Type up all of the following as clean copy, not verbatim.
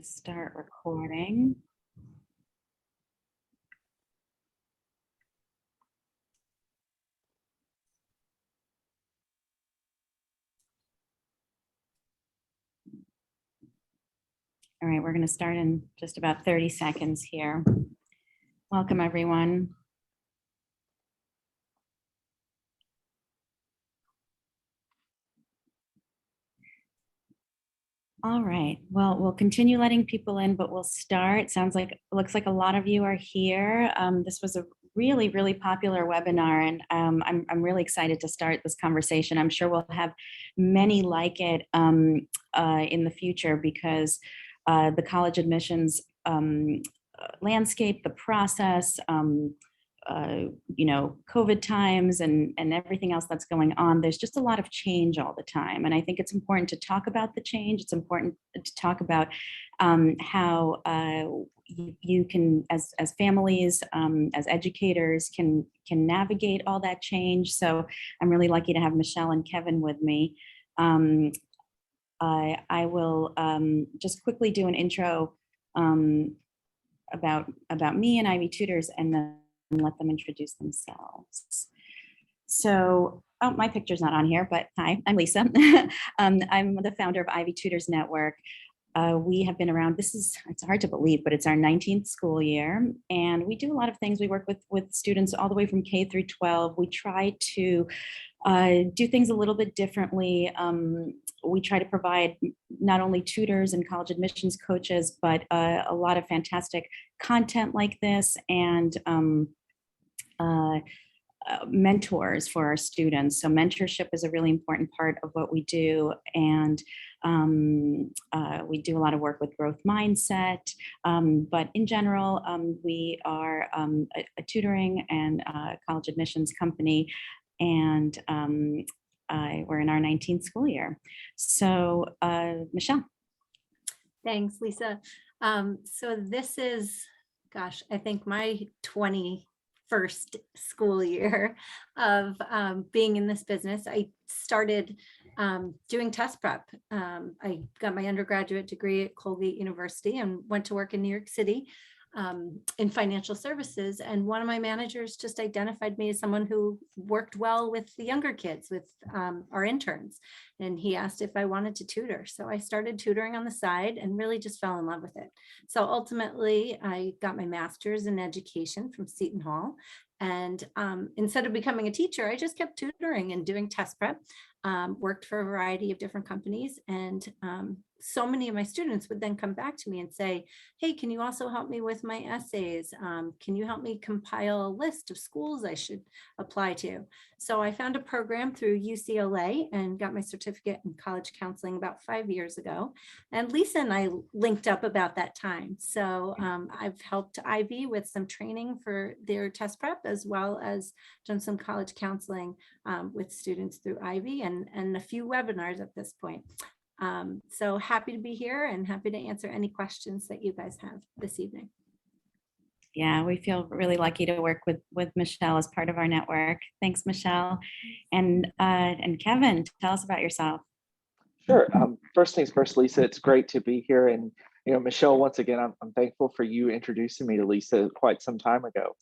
Start recording. All right, we're going to start in just about 30 seconds here. Welcome, everyone. All right, well, we'll continue letting people in, but we'll start. Looks like a lot of you are here. This was a really, really popular webinar, and I'm really excited to start this conversation. I'm sure we'll have many like it in the future because the college admissions landscape, the process, COVID times and everything else that's going on, there's just a lot of change all the time. And I think it's important to talk about the change. It's important to talk about how you can, as families, as educators, can navigate all that change. So I'm really lucky to have Michelle and Kevin with me. I will just quickly do an intro about me and Ivy Tutors, and then let them introduce themselves. So, my picture's not on here, but hi, I'm Lisa. I'm the founder of Ivy Tutors Network. We have been around, it's hard to believe, but it's our 19th school year, and we do a lot of things. We work with students all the way from K through 12. We try to do things a little bit differently. We try to provide not only tutors and college admissions coaches, but a lot of fantastic content like this, and mentors for our students. So mentorship is a really important part of what we do. And we do a lot of work with growth mindset. But in general, we are a tutoring and college admissions company. And we're in our 19th school year. So Michelle. Thanks, Lisa. So this is, gosh, I think my 21st school year of being in this business. I started doing test prep. I got my undergraduate degree at Colgate University and went to work in New York City in financial services. And one of my managers just identified me as someone who worked well with the younger kids, with our interns. And he asked if I wanted to tutor. So I started tutoring on the side and really just fell in love with it. So ultimately, I got my master's in education from Seton Hall. And instead of becoming a teacher, I just kept tutoring and doing test prep, worked for a variety of different companies. And so many of my students would then come back to me and say, hey, can you also help me with my essays? Can you help me compile a list of schools I should apply to? So I found a program through UCLA and got my certificate in college counseling about 5 years ago. And Lisa and I linked up about that time. So I've helped Ivy with some training for their test prep, as well as done some college counseling with students through Ivy and a few webinars at this point. So happy to be here and happy to answer any questions that you guys have this evening. Yeah, we feel really lucky to work with Michelle as part of our network. Thanks, Michelle. And Kevin, tell us about yourself. Sure. First things first, Lisa, it's great to be here. And, Michelle, once again, I'm thankful for you introducing me to Lisa quite some time ago.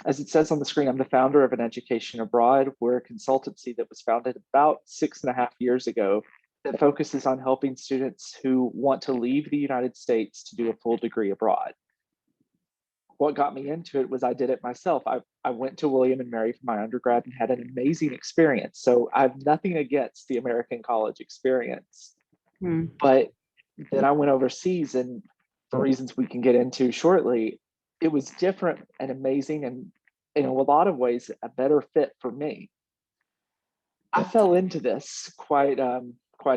As it says on the screen, I'm the founder of An Education Abroad. We're a consultancy that was founded about 6.5 years ago that focuses on helping students who want to leave the United States to do a full degree abroad. What got me into it was I did it myself. I went to William and Mary for my undergrad and had an amazing experience. So I have nothing against the American college experience. But then I went overseas, and for reasons we can get into shortly, it was different and amazing, and in a lot of ways a better fit for me. I fell into this quite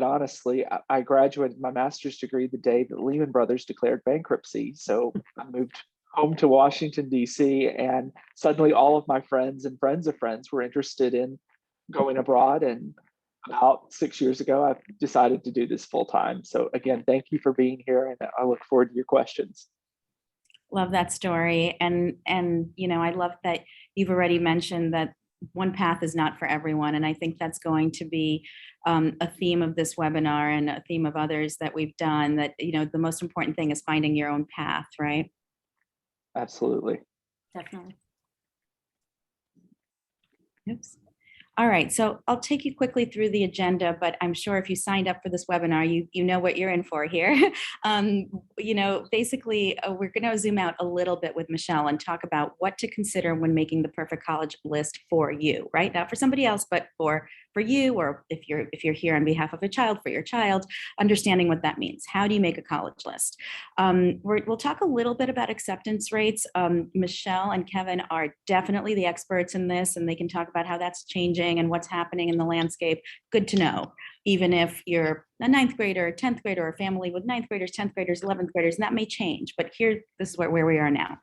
honestly. I graduated my master's degree the day that Lehman Brothers declared bankruptcy. So I moved home to Washington, D.C., and suddenly all of my friends and friends of friends were interested in going abroad. And about 6 years ago, I decided to do this full time. So again, thank you for being here, and I look forward to your questions. Love that story. And I love that you've already mentioned that one path is not for everyone. And I think that's going to be a theme of this webinar and a theme of others that we've done, that, the most important thing is finding your own path, right? Absolutely. Definitely. Oops. All right, so I'll take you quickly through the agenda, but I'm sure if you signed up for this webinar, you know what you're in for here. Basically, we're going to zoom out a little bit with Michelle and talk about what to consider when making the perfect college list for you, right? Not for somebody else, but for you, or if you're here on behalf of a child, for your child, understanding what that means. How do you make a college list? We'll talk a little bit about acceptance rates. Michelle and Kevin are definitely the experts in this, and they can talk about how that's changing and what's happening in the landscape. Good to know, even if you're a 9th grader, a 10th grader, or a family with 9th graders, 10th graders, 11th graders, and that may change, but this is where we are now.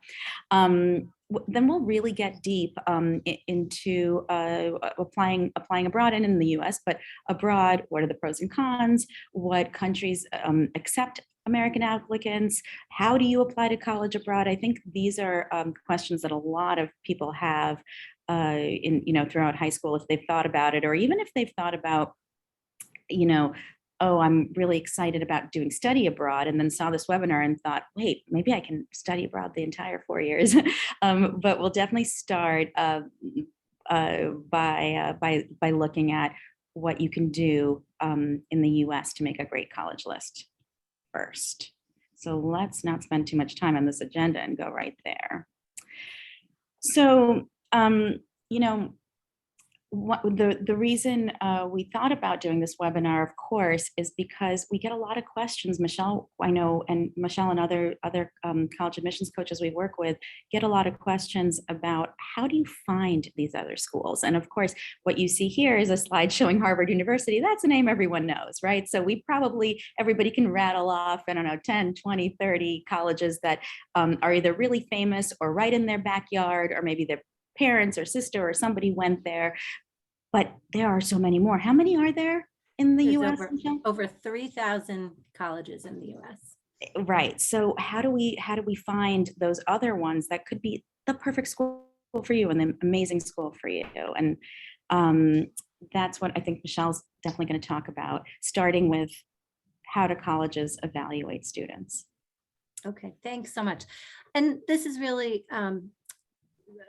Then we'll really get deep into applying abroad and in the US, but abroad, what are the pros and cons? What countries accept American applicants? How do you apply to college abroad? I think these are questions that a lot of people have throughout high school, if they've thought about it, or even if they've thought about, oh, I'm really excited about doing study abroad, and then saw this webinar and thought, wait, maybe I can study abroad the entire 4 years. But we'll definitely start by looking at what you can do in the US to make a great college list first. So let's not spend too much time on this agenda and go right there. So, the reason we thought about doing this webinar, of course, is because we get a lot of questions. Michelle, I know, and Michelle and other college admissions coaches we work with get a lot of questions about how do you find these other schools? And of course, what you see here is a slide showing Harvard University. That's a name everyone knows, right? So everybody can rattle off, 10, 20, 30 colleges that are either really famous or right in their backyard, or maybe their parents or sister or somebody went there. But there are so many more. How many are there in the US? Over 3,000 colleges in the US. Right. So how do we find those other ones that could be the perfect school for you and the amazing school for you? And that's what I think Michelle's definitely going to talk about, starting with how do colleges evaluate students. Okay, thanks so much. And this is really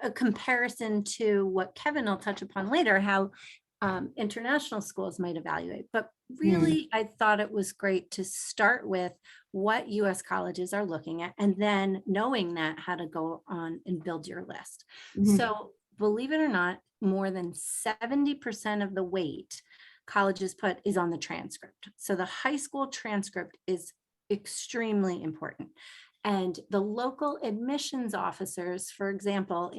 a comparison to what Kevin will touch upon later, how international schools might evaluate. But really, I thought it was great to start with what US colleges are looking at, and then knowing that, how to go on and build your list. So believe it or not, more than 70% of the weight colleges put is on the transcript. So the high school transcript is extremely important. And the local admissions officers, for example,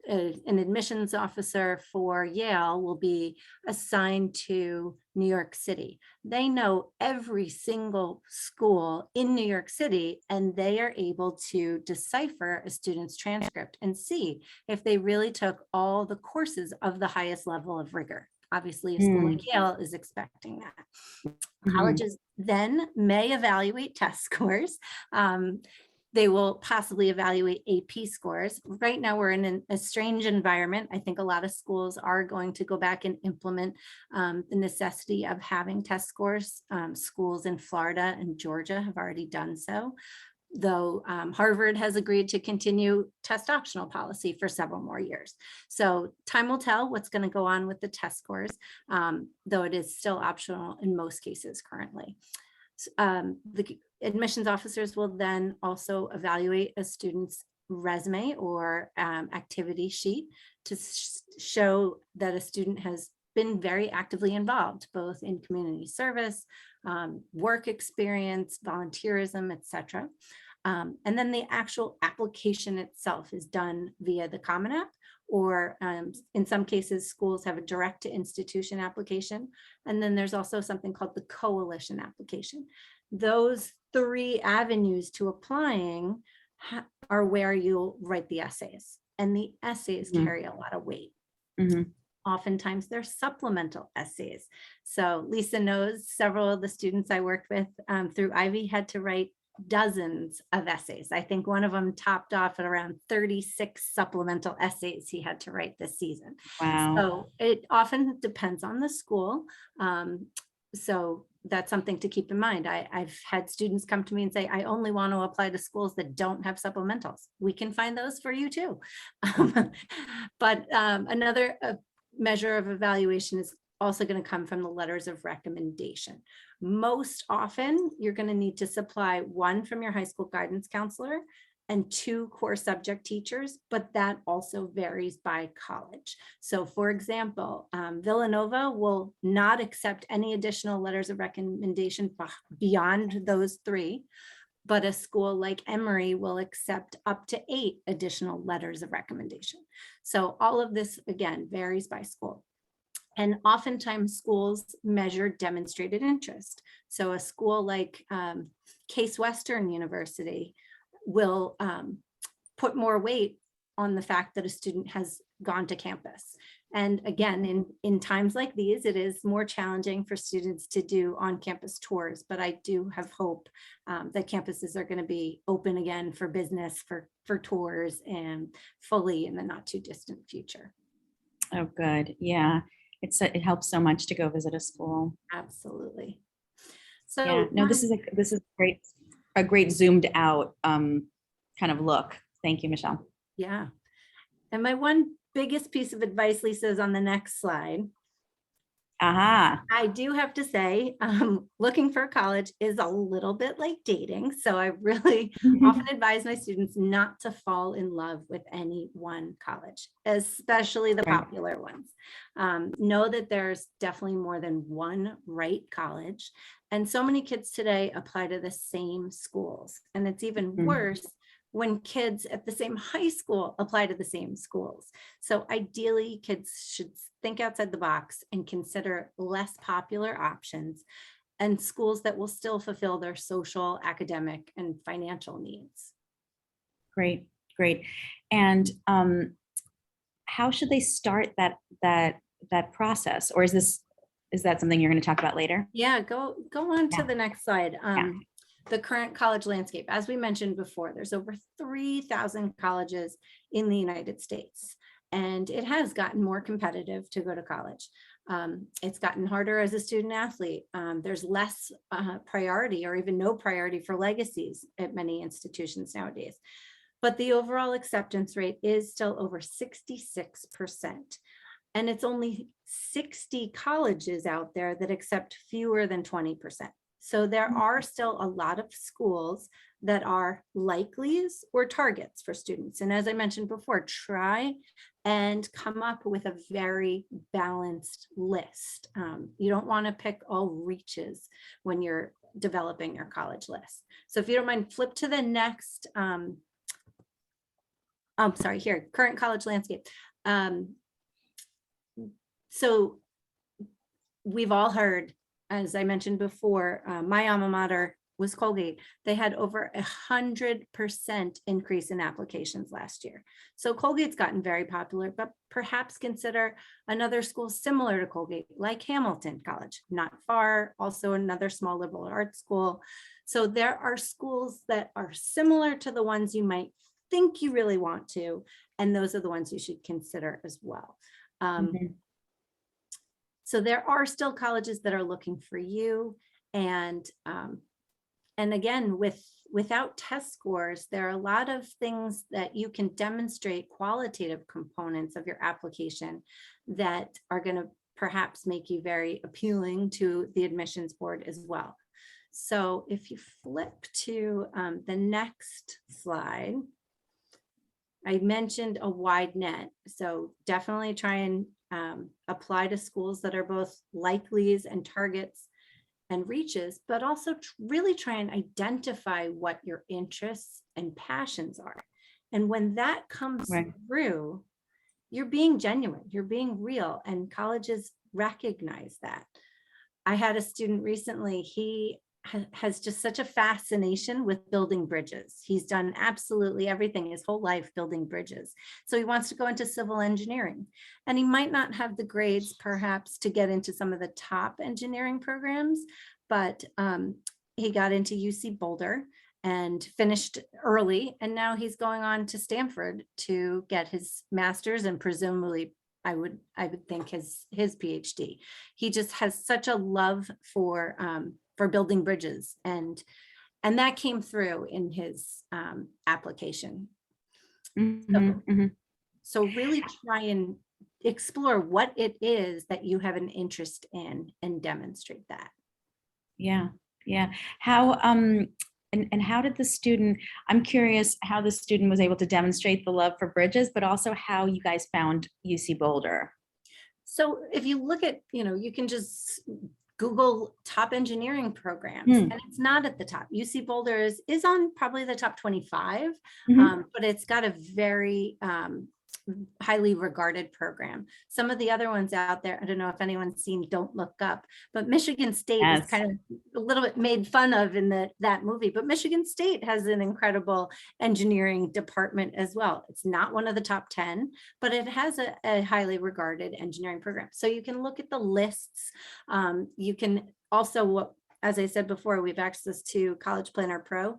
an admissions officer for Yale will be assigned to New York City. They know every single school in New York City, and they are able to decipher a student's transcript and see if they really took all the courses of the highest level of rigor. Obviously, a school like Yale is expecting that. Colleges then may evaluate test scores. They will possibly evaluate AP scores. Right now, we're in a strange environment. I think a lot of schools are going to go back and implement the necessity of having test scores. Schools in Florida and Georgia have already done so, though Harvard has agreed to continue test optional policy for several more years. So time will tell what's going to go on with the test scores, though it is still optional in most cases currently. The admissions officers will then also evaluate a student's resume or activity sheet to show that a student has been very actively involved, both in community service, work experience, volunteerism, etc. And then the actual application itself is done via the Common App, or in some cases, schools have a direct to institution application. And then there's also something called the coalition application. Those three avenues to applying are where you'll write the essays, and the essays carry a lot of weight. Oftentimes they're supplemental essays. So Lisa knows several of the students I worked with through Ivy had to write dozens of essays. I think one of them topped off at around 36 supplemental essays he had to write this season. Wow. So it often depends on the school. So that's something to keep in mind. I've had students come to me and say, I only want to apply to schools that don't have supplementals. We can find those for you too. But another measure of evaluation is also going to come from the letters of recommendation. Most often, you're going to need to supply one from your high school guidance counselor and 2 core subject teachers, but that also varies by college. So for example, Villanova will not accept any additional letters of recommendation beyond those 3, but a school like Emory will accept up to 8 additional letters of recommendation. So all of this, again, varies by school. And oftentimes schools measure demonstrated interest. So a school like Case Western University will put more weight on the fact that a student has gone to campus. And again, in times like these, it is more challenging for students to do on-campus tours, but I do have hope that campuses are going to be open again for business, for tours, and fully in the not too distant future. Oh, good. Yeah. It helps so much to go visit a school. Absolutely. So Yeah, no, this is a great zoomed out kind of look. Thank you, Michelle. yeah. And my one biggest piece of advice, Lisa, is on the next slide. Aha. I do have to say, looking for college is a little bit like dating. So I really often advise my students not to fall in love with any one college, especially the Right. popular ones. Know that there's definitely more than one right college. And so many kids today apply to the same schools. And it's even Mhm. worse when kids at the same high school apply to the same schools. So ideally, kids should think outside the box and consider less popular options and schools that will still fulfill their social, academic, and financial needs. Great, great. And how should they start that process? Or is that something you're going to talk about later? Yeah, go on to Yeah. the next slide. The current college landscape. As we mentioned before, there's over 3,000 colleges in the United States, and it has gotten more competitive to go to college. It's gotten harder as a student athlete. There's less priority or even no priority for legacies at many institutions nowadays. But the overall acceptance rate is still over 66%. And it's only 60 colleges out there that accept fewer than 20%. So there are still a lot of schools that are likelies or targets for students. And as I mentioned before, try and come up with a very balanced list. You don't want to pick all reaches when you're developing your college list. So if you don't mind, flip to the next, here, current college landscape. So we've all heard, as I mentioned before, my alma mater was Colgate. They had over 100% increase in applications last year. So Colgate's gotten very popular, but perhaps consider another school similar to Colgate, like Hamilton College, not far, also another small liberal arts school. So there are schools that are similar to the ones you might think you really want to, and those are the ones you should consider as well. So there are still colleges that are looking for you. And again, without test scores, there are a lot of things that you can demonstrate, qualitative components of your application that are going to perhaps make you very appealing to the admissions board as well. So if you flip to the next slide, I mentioned a wide net. So definitely try and apply to schools that are both likelies and targets and reaches, but also really try and identify what your interests and passions are. And when that comes through, you're being genuine, you're being real, and colleges recognize that. I had a student recently, he has just such a fascination with building bridges. He's done absolutely everything his whole life building bridges. So he wants to go into civil engineering, and he might not have the grades perhaps to get into some of the top engineering programs, but he got into UC Boulder and finished early. And now he's going on to Stanford to get his master's and presumably I would think his PhD. He just has such a love for building bridges, and that came through in his application. So really try and explore what it is that you have an interest in and demonstrate that. Yeah. How and how did the student, I'm curious how the student was able to demonstrate the love for bridges, but also how you guys found UC Boulder. So if you look at, you can just Google top engineering programs, and it's not at the top. UC Boulder is on probably the top 25, but it's got a very highly regarded program. Some of the other ones out there, I don't know if anyone's seen Don't Look Up, but Michigan State is kind of a little bit made fun of in that movie, but Michigan State has an incredible engineering department as well. It's not one of the top 10, but it has a highly regarded engineering program. So you can look at the lists. You can also, as I said before, we have access to College Planner Pro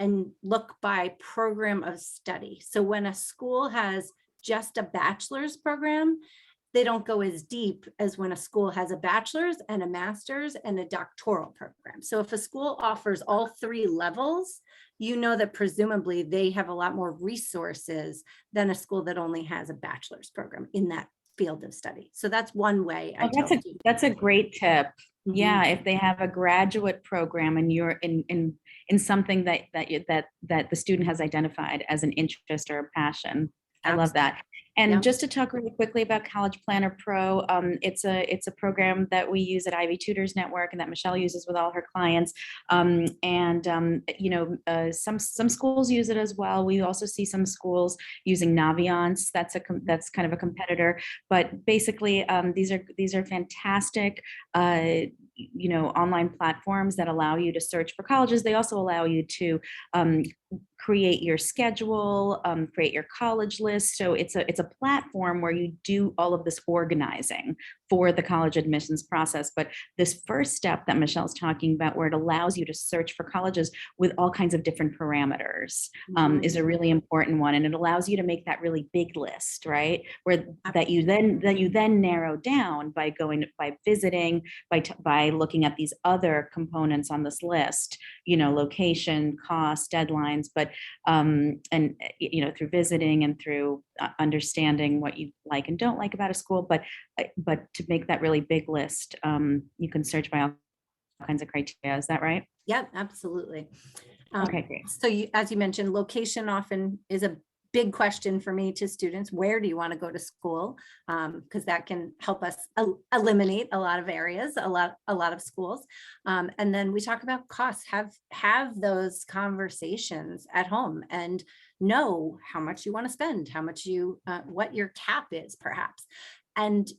and look by program of study. So when a school has just a bachelor's program, they don't go as deep as when a school has a bachelor's and a master's and a doctoral program. So if a school offers all 3 levels, that presumably they have a lot more resources than a school that only has a bachelor's program in that field of study. So that's one way. That's a great tip. Yeah, if they have a graduate program and you're in something that the student has identified as an interest or a passion. I love that. And just to talk really quickly about College Planner Pro, it's a program that we use at Ivy Tutors Network and that Michelle uses with all her clients. Some schools use it as well. We also see some schools using Naviance. That's kind of a competitor. But basically, these are fantastic online platforms that allow you to search for colleges. They also allow you to create your schedule, create your college list. So it's a platform where you do all of this organizing for the college admissions process. But this first step that Michelle's talking about, where it allows you to search for colleges with all kinds of different parameters, is a really important one. And it allows you to make that really big list, right? That you then narrow down by visiting, by looking at these other components on this list, location, cost, deadlines, but through visiting and through understanding what you like and don't like about a school, but to make that really big list, you can search by all kinds of criteria. Is that right? Yep, absolutely. Okay, great. So as you mentioned, location often is a big question for me to students. Where do you want to go to school? Because that can help us eliminate a lot of areas, a lot of schools. And then we talk about costs. Have those conversations at home and know how much you want to spend, how much what your cap is, perhaps. And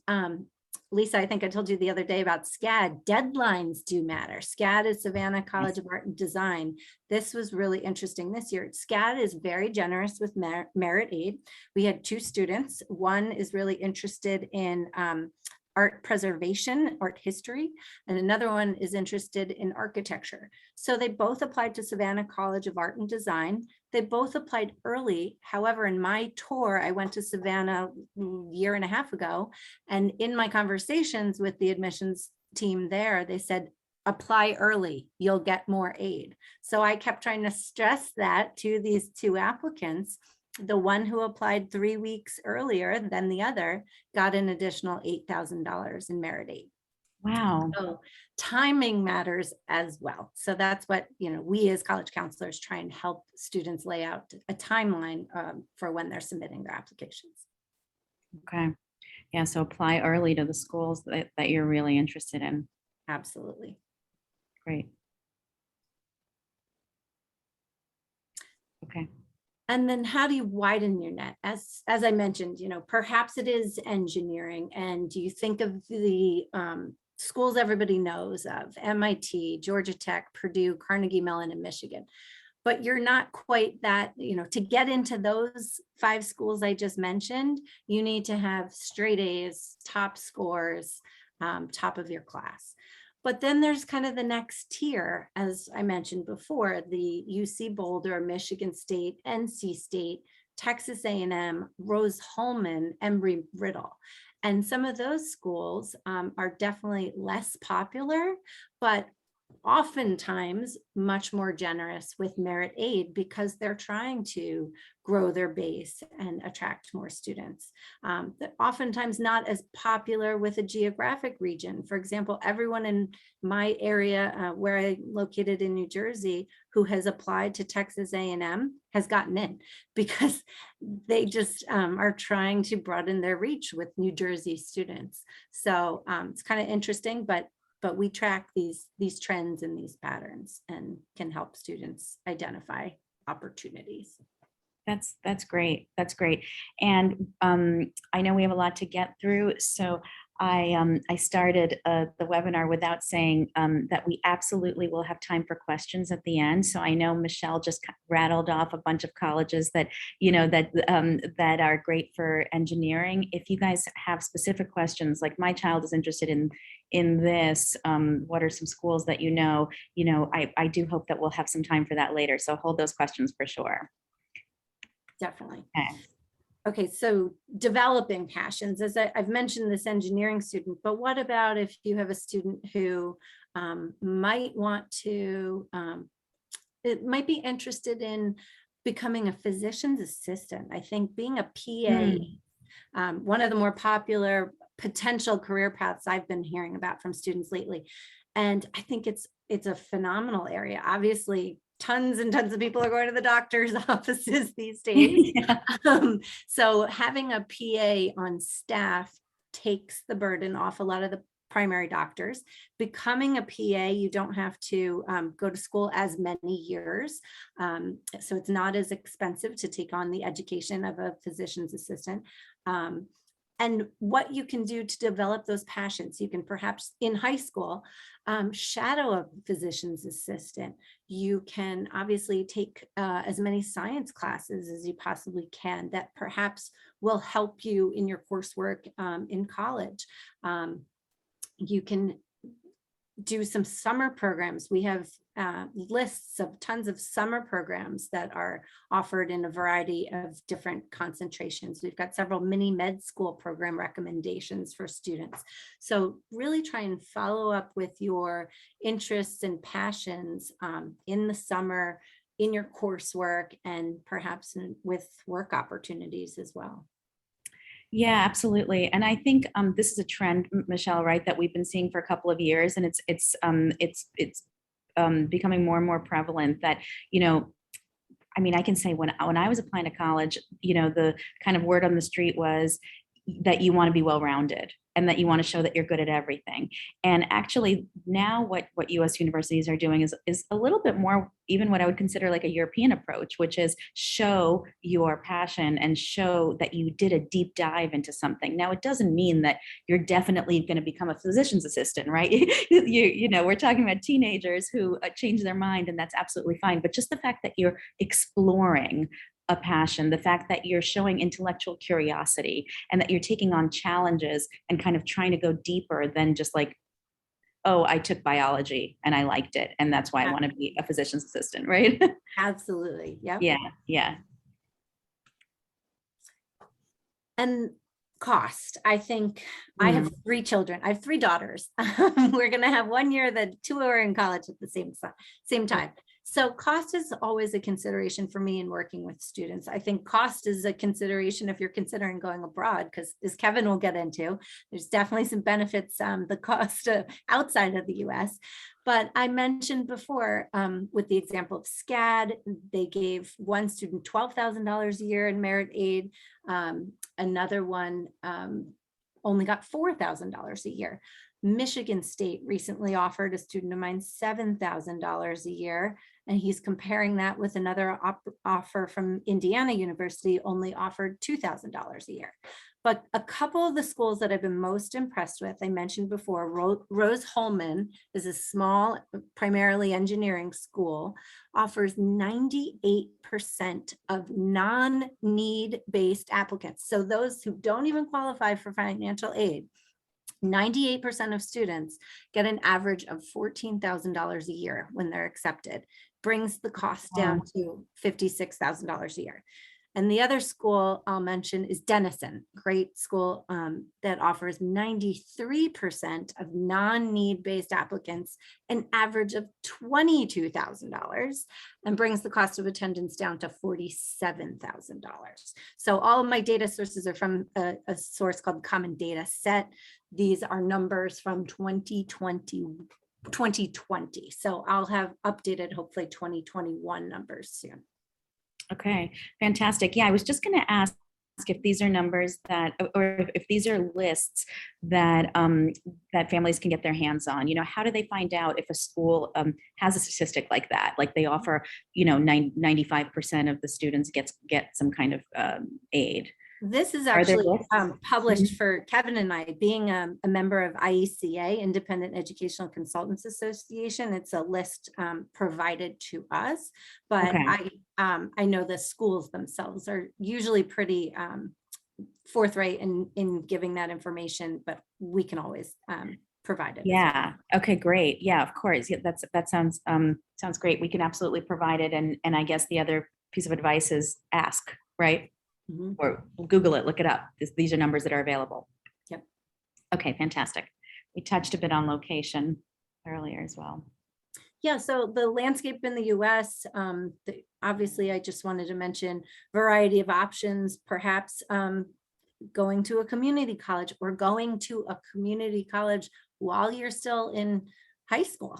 Lisa, I think I told you the other day about SCAD. Deadlines do matter. SCAD is Savannah College of Art and Design. This was really interesting this year. SCAD is very generous with merit aid. We had 2 students. One is really interested in art preservation, art history, and another one is interested in architecture. So they both applied to Savannah College of Art and Design. They both applied early. However, in my tour, I went to Savannah a year and a half ago, and in my conversations with the admissions team there, they said, apply early, you'll get more aid. So I kept trying to stress that to these 2 applicants. The one who applied 3 weeks earlier than the other got an additional $8,000 in merit aid. Wow. So timing matters as well. So that's what, we as college counselors try and help students lay out a timeline for when they're submitting their applications. Okay. Yeah. So apply early to the schools that you're really interested in. Absolutely. Great. Okay. And then how do you widen your net? As I mentioned, perhaps it is engineering, and you think of the schools everybody knows of, MIT, Georgia Tech, Purdue, Carnegie Mellon, and Michigan. But you're not quite that, to get into those 5 schools I just mentioned, you need to have straight A's, top scores, top of your class. But then there's kind of the next tier, as I mentioned before, the UC Boulder, Michigan State, NC State, Texas A&M, Rose-Hulman, Embry-Riddle. And some of those schools are definitely less popular, but oftentimes much more generous with merit aid because they're trying to grow their base and attract more students. Oftentimes not as popular with a geographic region. For example, everyone in my area where I'm located in New Jersey who has applied to Texas A&M has gotten in because they just are trying to broaden their reach with New Jersey students. So it's kind of interesting, but we track these trends and these patterns and can help students identify opportunities. That's great. That's great. And I know we have a lot to get through. So I started the webinar without saying that we absolutely will have time for questions at the end. So I know Michelle just rattled off a bunch of colleges that, that are great for engineering. If you guys have specific questions, like my child is interested in this, what are some schools that I do hope that we'll have some time for that later. So hold those questions for sure. Definitely. Okay. Okay, so developing passions, as I've mentioned this engineering student, but what about if you have a student who might want to, it might be interested in becoming a physician's assistant. I think being a PA, one of the more popular potential career paths I've been hearing about from students lately. And I think it's a phenomenal area. Obviously, tons and tons of people are going to the doctor's offices these days. So having a PA on staff takes the burden off a lot of the primary doctors. Becoming a PA, you don't have to go to school as many years. So it's not as expensive to take on the education of a physician's assistant. And what you can do to develop those passions, you can perhaps in high school shadow a physician's assistant. You can obviously take as many science classes as you possibly can that perhaps will help you in your coursework in college. You can do some summer programs. We have lists of tons of summer programs that are offered in a variety of different concentrations. We've got several mini med school program recommendations for students. So really try and follow up with your interests and passions in the summer, in your coursework, and perhaps with work opportunities as well. Yeah, absolutely. And I think this is a trend, Michelle, right, that we've been seeing for a couple of years, and it's becoming more and more prevalent that, I mean, I can say when I was applying to college, the kind of word on the street was that you want to be well-rounded and that you want to show that you're good at everything. And actually now what US universities are doing is a little bit more even what I would consider like a European approach, which is show your passion and show that you did a deep dive into something. Now, it doesn't mean that you're definitely going to become a physician's assistant, right? We're talking about teenagers who change their mind, and that's absolutely fine. But just the fact that you're exploring a passion, the fact that you're showing intellectual curiosity and that you're taking on challenges and kind of trying to go deeper than just like, oh, I took biology and I liked it, and that's why I want to be a physician's assistant, right? Absolutely. Yep. Yeah. And cost. I think I have 3 children. I have 3 daughters. We're going to have 1 year that 2 are in college at the same time. So cost is always a consideration for me in working with students. I think cost is a consideration if you're considering going abroad, because as Kevin will get into, there's definitely some benefits, the cost outside of the US. But I mentioned before with the example of SCAD, they gave one student $12,000 a year in merit aid. Another one only got $4,000 a year. Michigan State recently offered a student of mine $7,000 a year, and he's comparing that with another offer from Indiana University, only offered $2,000 a year. But a couple of the schools that I've been most impressed with, I mentioned before, Rose-Hulman is a small, primarily engineering school, offers 98% of non-need based applicants. So those who don't even qualify for financial aid 98% of students get an average of $14,000 a year when they're accepted, brings the cost down to $56,000 a year. And the other school I'll mention is Denison, great school that offers 93% of non-need-based applicants an average of $22,000 and brings the cost of attendance down to $47,000. So all of my data sources are from a source called Common Data Set. These are numbers from 2020. So I'll have updated hopefully 2021 numbers soon. Okay, fantastic. Yeah, I was just going to ask if these are numbers that, or if these are lists that that families can get their hands on. You know, how do they find out if a school has a statistic like that? Like they offer, you know, 95% of the students get some kind of aid. This is Are there actually lists? published for Kevin and I, being a member of IECA, Independent Educational Consultants Association. It's a list provided to us, but Okay. I know the schools themselves are usually pretty forthright in giving that information, but we can always provide it. Yeah. Okay, great. Yeah, of course. Yeah, that sounds great. We can absolutely provide it. And I guess the other piece of advice is ask, right? Mhm. Or Google it, look it up. These are numbers that are available. Yep. Okay, fantastic. We touched a bit on location earlier as well. Yeah, so the landscape in the US, obviously, I just wanted to mention variety of options, perhaps going to a community college or going to a community college while you're still in high school,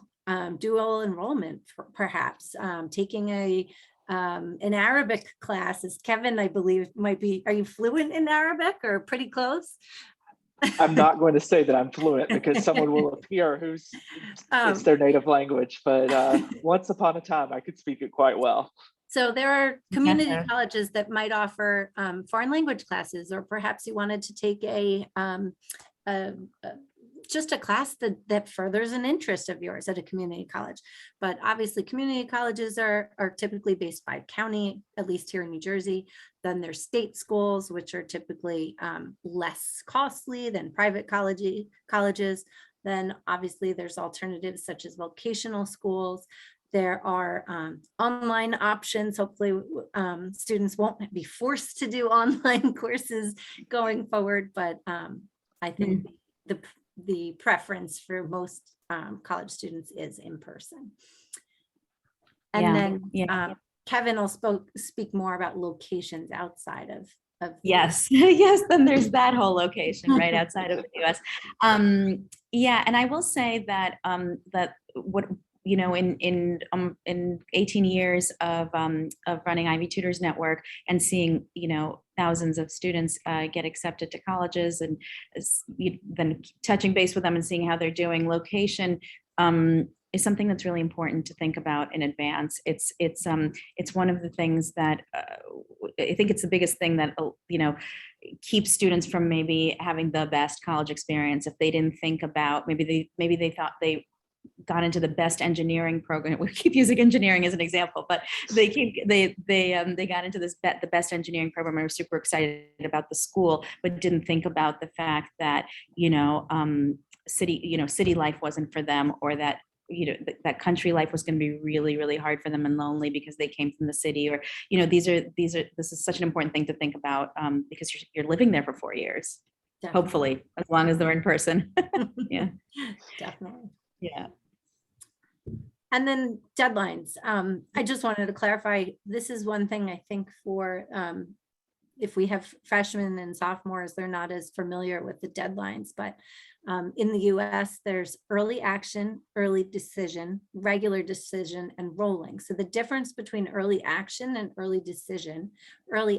dual enrollment, perhaps taking an Arabic class. As Kevin, I believe, might be, are you fluent in Arabic or pretty close? I'm not going to say that I'm fluent because someone will appear who's it's their native language, but once upon a time I could speak it quite well. So there are community Yeah. colleges that might offer foreign language classes, or perhaps you wanted to take just a class that furthers an interest of yours at a community college. But obviously community colleges are typically based by county, at least here in New Jersey. Then there's state schools, which are typically less costly than private colleges. Then obviously there's alternatives such as vocational schools. There are online options. Hopefully students won't be forced to do online courses going forward, but I think the preference for most college students is in person. And then Kevin will speak more about locations outside of yes. Yes, then there's that whole location right outside of the US. Yeah, and I will say that that what, you know, in 18 years of running Ivy Tutors Network and seeing, you know, thousands of students get accepted to colleges, and then touching base with them and seeing how they're doing, location is something that's really important to think about in advance. It's one of the things that I think it's the biggest thing that, you know, keeps students from maybe having the best college experience. If they didn't think about, maybe they thought they got into the best engineering program. We keep using engineering as an example, but they got into the best engineering program and were super excited about the school, but didn't think about the fact that, you know, city life wasn't for them, or that, you know, that country life was going to be really, really hard for them and lonely because they came from the city, or, you know, this is such an important thing to think about because you're living there for 4 years, definitely. Hopefully, as long as they're in person. Yeah, definitely. Yeah. And then deadlines. I just wanted to clarify, this is one thing I think for if we have freshmen and sophomores, they're not as familiar with the deadlines, but in the US, there's early action, early decision, regular decision, and rolling. So the difference between early action and early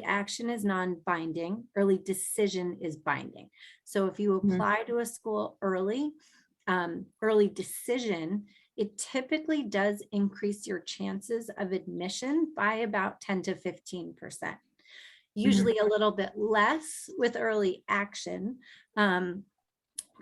action is non-binding, early decision is binding. So if you apply to a school early decision, it typically does increase your chances of admission by about 10 to 15%. Usually a little bit less with early action.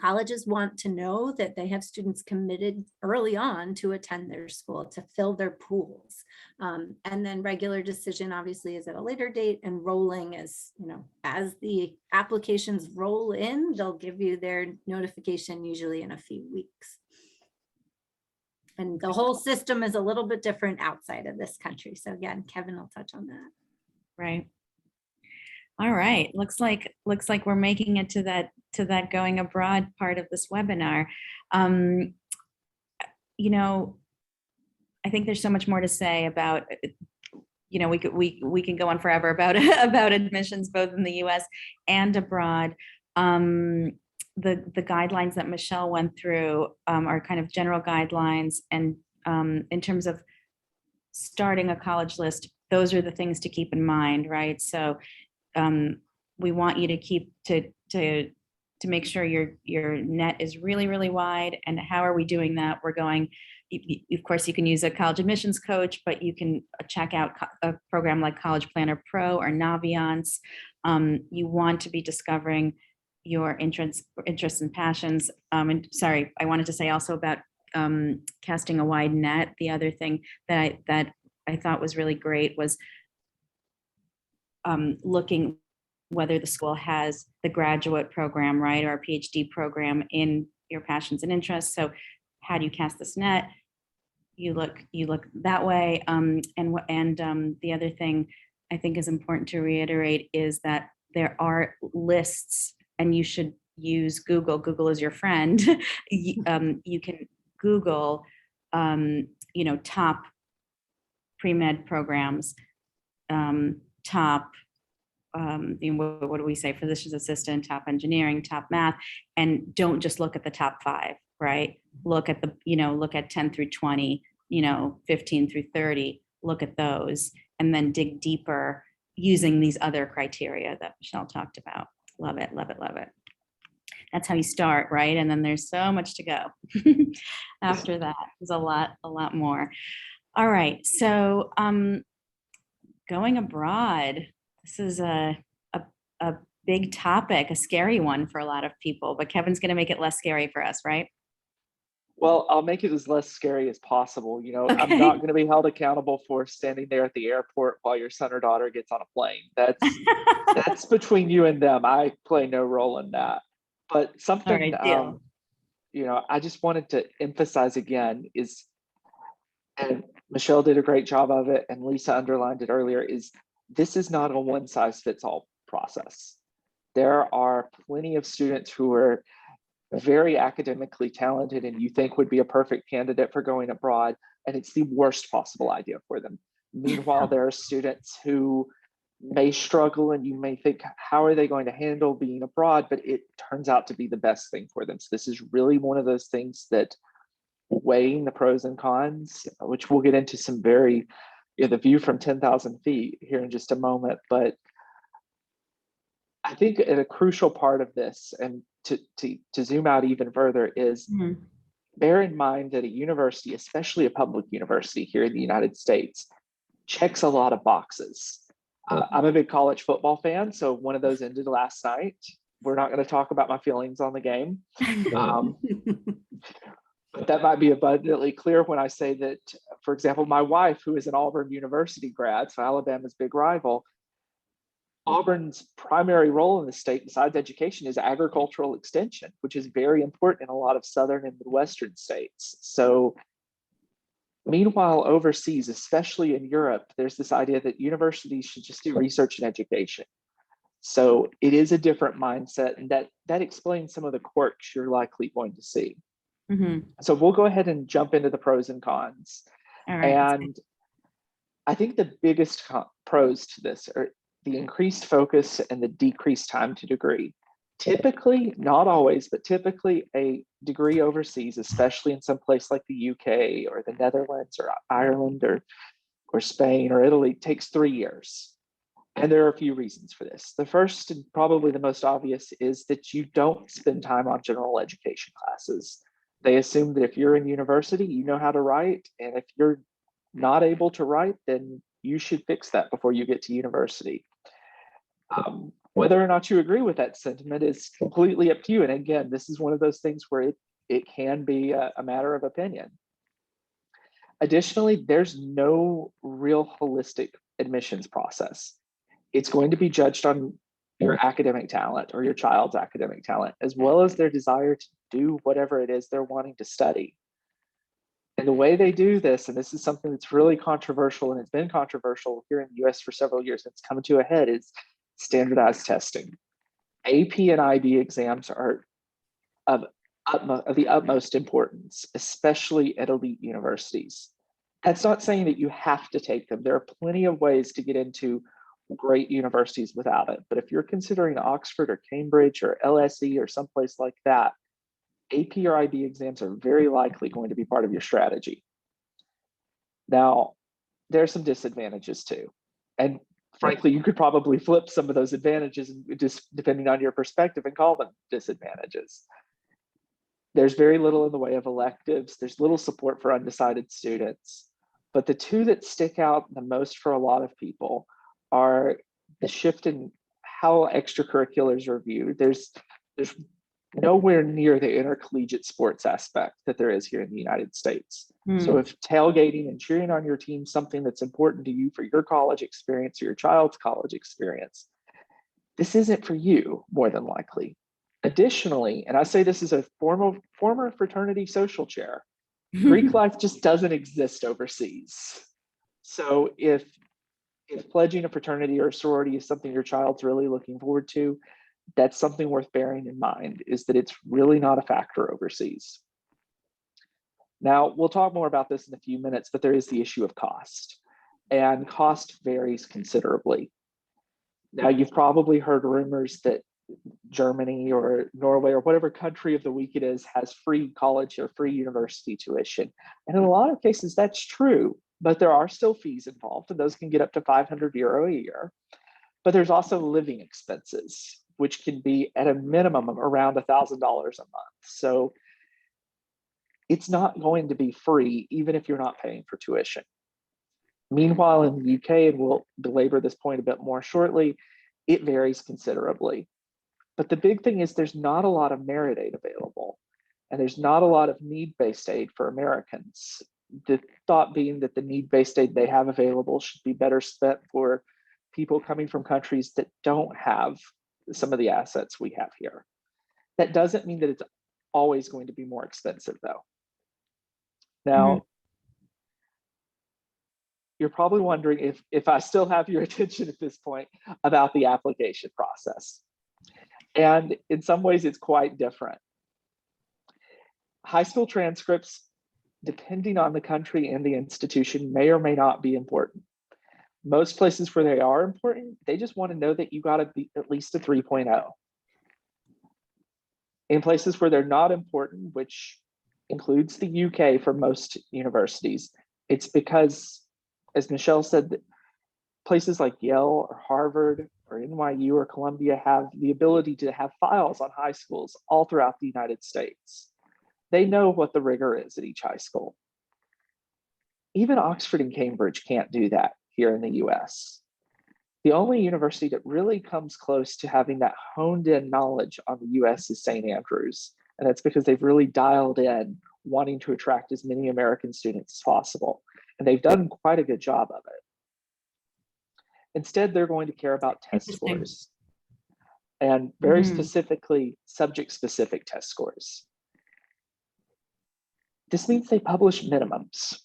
Colleges want to know that they have students committed early on to attend their school, to fill their pools. And then regular decision obviously is at a later date, and rolling as, as the applications roll in, they'll give you their notification usually in a few weeks. And the whole system is a little bit different outside of this country. So again, Kevin will touch on that. Right. All right. Looks like we're making it to that going abroad part of this webinar. I think there's so much more to say about, we can go on forever about about admissions both in the U.S. and abroad. The guidelines that Michelle went through are kind of general guidelines, and in terms of starting a college list, those are the things to keep in mind, right? So we want you to keep to make sure your net is really, really wide. And how are we doing that? We're going, of course, you can use a college admissions coach, but you can check out a program like College Planner Pro or Naviance. You want to be discovering your interests and passions. And sorry, I wanted to say also about casting a wide net. The other thing that I thought was really great was looking whether the school has the graduate program, right, or a PhD program in your passions and interests. So how do you cast this net? You look that way. And the other thing I think is important to reiterate is that there are lists, and you should use Google. Google is your friend. You can Google, top pre-med programs, top, what do we say? Physician's assistant, top engineering, top math, and don't just look at the top 5, right? Look at look at 10 through 20, 15 through 30, look at those, and then dig deeper using these other criteria that Michelle talked about. Love it, love it, love it. That's how you start, right? And then there's so much to go after that. There's a lot more. All right, so going abroad, this is a big topic, a scary one for a lot of people, but Kevin's going to make it less scary for us, right? Well, I'll make it as less scary as possible. Okay. I'm not going to be held accountable for standing there at the airport while your son or daughter gets on a plane. That's between you and them. I play no role in that. But something, All right, I just wanted to emphasize again is, and Michelle did a great job of it, and Lisa underlined it earlier, is this is not a one-size-fits-all process. There are plenty of students who are very academically talented and you think would be a perfect candidate for going abroad, and it's the worst possible idea for them. Meanwhile, there are students who may struggle and you may think, how are they going to handle being abroad? But it turns out to be the best thing for them. So this is really one of those things that, weighing the pros and cons, which we'll get into some very, the view from 10,000 feet here in just a moment. But I think a crucial part of this, and to zoom out even further, is bear in mind that a university, especially a public university here in the United States, checks a lot of boxes. I'm a big college football fan, so one of those ended last night. We're not going to talk about my feelings on the game. But that might be abundantly clear when I say that, for example, my wife, who is an Auburn University grad, so Alabama's big rival, Auburn's primary role in the state, besides education, is agricultural extension, which is very important in a lot of southern and midwestern states. So meanwhile, overseas, especially in Europe, there's this idea that universities should just do research and education. So it is a different mindset, and that explains some of the quirks you're likely going to see. So we'll go ahead and jump into the pros and cons. All right. And I think the biggest pros to this are the increased focus and the decreased time to degree. Typically, not always, but typically a degree overseas, especially in some place like the UK or the Netherlands or Ireland or Spain or Italy, takes 3 years. And there are a few reasons for this. The first and probably the most obvious is that you don't spend time on general education classes. They assume that if you're in university, you know how to write. And if you're not able to write, then you should fix that before you get to university. Whether or not you agree with that sentiment is completely up to you. And again, this is one of those things where it can be a matter of opinion. Additionally, there's no real holistic admissions process. It's going to be judged on your academic talent or your child's academic talent, as well as their desire to do whatever it is they're wanting to study. And the way they do this, and this is something that's really controversial, and it's been controversial here in the US for several years, and it's coming to a head, is standardized testing. AP and IB exams are of the utmost importance, especially at elite universities. That's not saying that you have to take them. There are plenty of ways to get into great universities without it. But if you're considering Oxford or Cambridge or LSE or someplace like that, AP or IB exams are very likely going to be part of your strategy. Now, there are some disadvantages too. And frankly, you could probably flip some of those advantages just depending on your perspective and call them disadvantages. There's very little in the way of electives. There's little support for undecided students. But the two that stick out the most for a lot of people are the shift in how extracurriculars are viewed. There's nowhere near the intercollegiate sports aspect that there is here in the United States. So if tailgating and cheering on your team is something that's important to you for your college experience or your child's college experience, this isn't for you, more than likely. Additionally, and I say this as a former fraternity social chair, Greek life just doesn't exist overseas. So if pledging a fraternity or a sorority is something your child's really looking forward to, that's something worth bearing in mind, is that it's really not a factor overseas. Now, we'll talk more about this in a few minutes, but there is the issue of cost, and cost varies considerably. Now, you've probably heard rumors that Germany or Norway or whatever country of the week it is has free college or free university tuition. And in a lot of cases, that's true, but there are still fees involved, and those can get up to €500 a year. But there's also living expenses, which can be at a minimum of around $1,000 a month. So it's not going to be free, even if you're not paying for tuition. Meanwhile, in the UK, and we'll belabor this point a bit more shortly, it varies considerably. But the big thing is there's not a lot of merit aid available, and there's not a lot of need-based aid for Americans. The thought being that the need-based aid they have available should be better spent for people coming from countries that don't have some of the assets we have here. That doesn't mean that it's always going to be more expensive, though. Now, you're probably wondering if I still have your attention at this point about the application process. And in some ways, it's quite different. High school transcripts, depending on the country and the institution, may or may not be important. Most places where they are important, they just want to know that you got to be at least a 3.0. In places where they're not important, which includes the UK for most universities, it's because, as Michelle said, that places like Yale or Harvard or NYU or Columbia have the ability to have files on high schools all throughout the United States. They know what the rigor is at each high school. Even Oxford and Cambridge can't do that here in the US. The only university that really comes close to having that honed in knowledge on the US is St. Andrews. And that's because they've really dialed in wanting to attract as many American students as possible. And they've done quite a good job of it. Instead, they're going to care about test scores, and very specifically, subject-specific test scores. This means they publish minimums.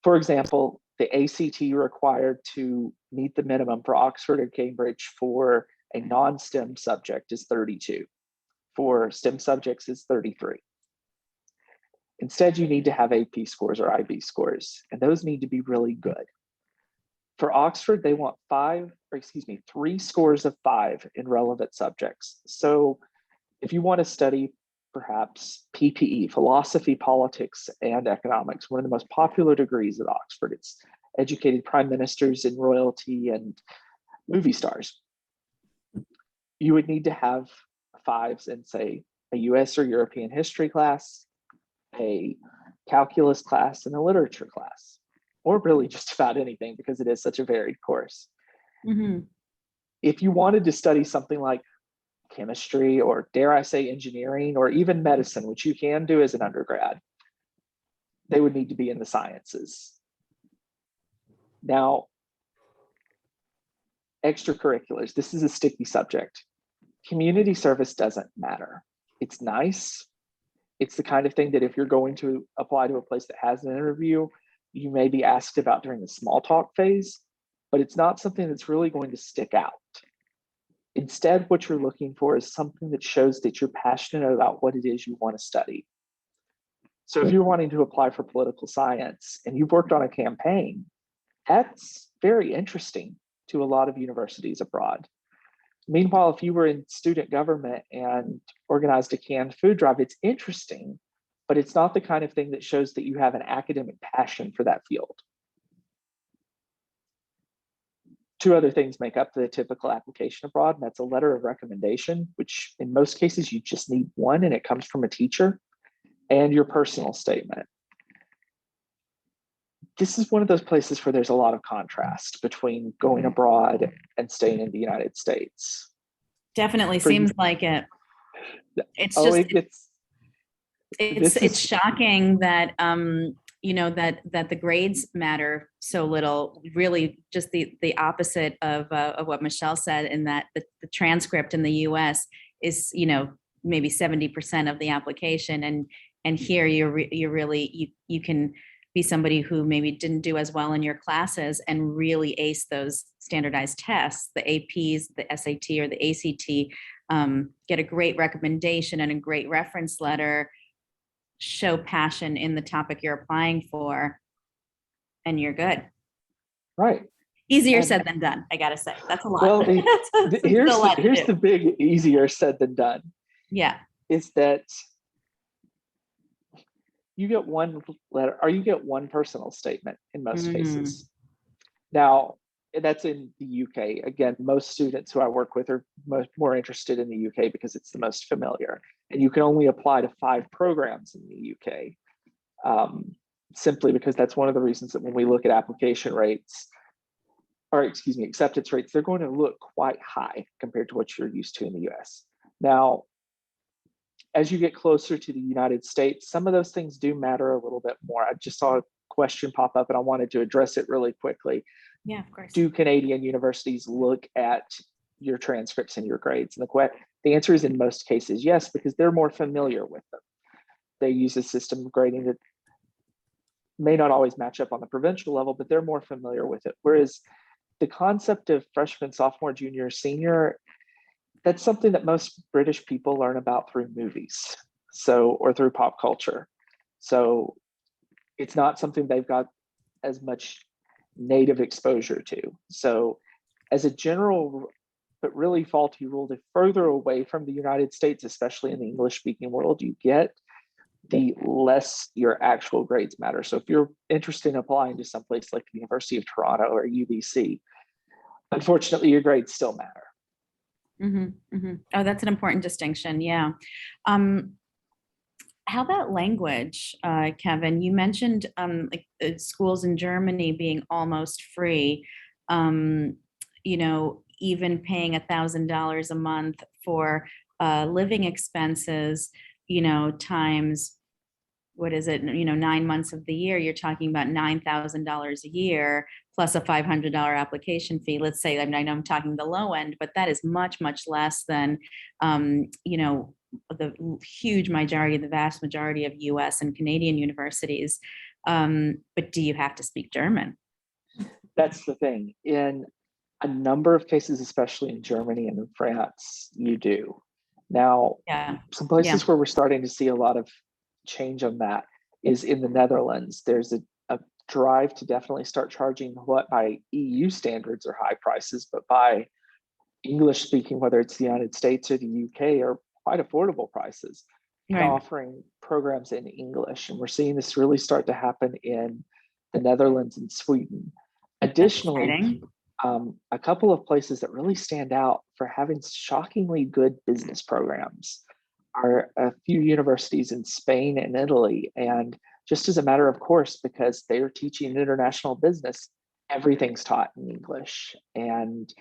For example, the ACT required to meet the minimum for Oxford or Cambridge for a non-STEM subject is 32. For STEM subjects is 33. Instead, you need to have AP scores or IB scores, and those need to be really good. For Oxford, they want 3 scores of 5 in relevant subjects. So if you want to study perhaps PPE, philosophy, politics, and economics, one of the most popular degrees at Oxford, it's educated prime ministers and royalty and movie stars. You would need to have 5s in, say, a US or European history class, a calculus class, and a literature class, or really just about anything because it is such a varied course. If you wanted to study something like chemistry, or dare I say engineering, or even medicine, which you can do as an undergrad, they would need to be in the sciences. Now, extracurriculars, this is a sticky subject. Community service doesn't matter. It's nice. It's the kind of thing that if you're going to apply to a place that has an interview, you may be asked about during the small talk phase, but it's not something that's really going to stick out. Instead, what you're looking for is something that shows that you're passionate about what it is you want to study. So if you're wanting to apply for political science and you've worked on a campaign, that's very interesting to a lot of universities abroad. Meanwhile, if you were in student government and organized a canned food drive, it's interesting, but it's not the kind of thing that shows that you have an academic passion for that field. Two other things make up the typical application abroad, and that's a letter of recommendation, which in most cases you just need one, and it comes from a teacher, and your personal statement. This is one of those places where there's a lot of contrast between going abroad and staying in the United States. Definitely For seems you- like it. It's Oh, just, this it's is- shocking that, you know, that the grades matter so little. Really, just the opposite of what Michelle said, in that the transcript in the U.S. is, you know, maybe 70% of the application, and here you're really you can be somebody who maybe didn't do as well in your classes and really ace those standardized tests, the APs, the SAT or the ACT, get a great recommendation and a great reference letter, show passion in the topic you're applying for, and you're good. right. Easier And- said than done, I gotta say. That's a lot. Well, It's here's a lot to here's do. the big easier said than done, Yeah. is that you get one letter, or you get one personal statement in most Mm. cases. Now, that's in the UK. Again, most students who I work with are more interested in the UK because it's the most familiar. And you can only apply to 5 programs in the UK, simply because that's one of the reasons that when we look at application rates, or excuse me, acceptance rates, they're going to look quite high compared to what you're used to in the US. Now, as you get closer to the United States, some of those things do matter a little bit more. I just saw a question pop up and I wanted to address it really quickly. Yeah, of course. Do Canadian universities look at your transcripts and your grades? And the answer is in most cases, yes, because they're more familiar with them. They use a system of grading that may not always match up on the provincial level, but they're more familiar with it. Whereas the concept of freshman, sophomore, junior, senior, that's something that most British people learn about through movies, or through pop culture. So it's not something they've got as much native exposure to. So as a general but really faulty rule, the further away from the United States, especially in the English speaking world you get, the less your actual grades matter. So if you're interested in applying to someplace like the University of Toronto or UBC, unfortunately your grades still matter. Oh, that's an important distinction. Yeah. How about language, Kevin? You mentioned like schools in Germany being almost free. You know, even paying $1,000 a month for living expenses. You know, times what is it? You know, 9 months of the year, you're talking about $9,000 a year plus a $500 application fee. Let's say, I mean, I know I'm talking the low end, but that is much, much less than, you know, the huge majority, the vast majority of US and Canadian universities. But do you have to speak German? That's the thing. In a number of cases, especially in Germany and in France, you do. Now, Yeah. some places where we're starting to see a lot of change on that is in the Netherlands. There's a drive to definitely start charging what by EU standards are high prices, but by English speaking, whether it's the United States or the UK, are quite affordable prices, and Right. offering programs in English. And we're seeing this really start to happen in the Netherlands and Sweden. Additionally, Exciting. a couple of places that really stand out for having shockingly good business programs are a few universities in Spain and Italy. And just as a matter of course, because they are teaching international business, everything's taught in English. And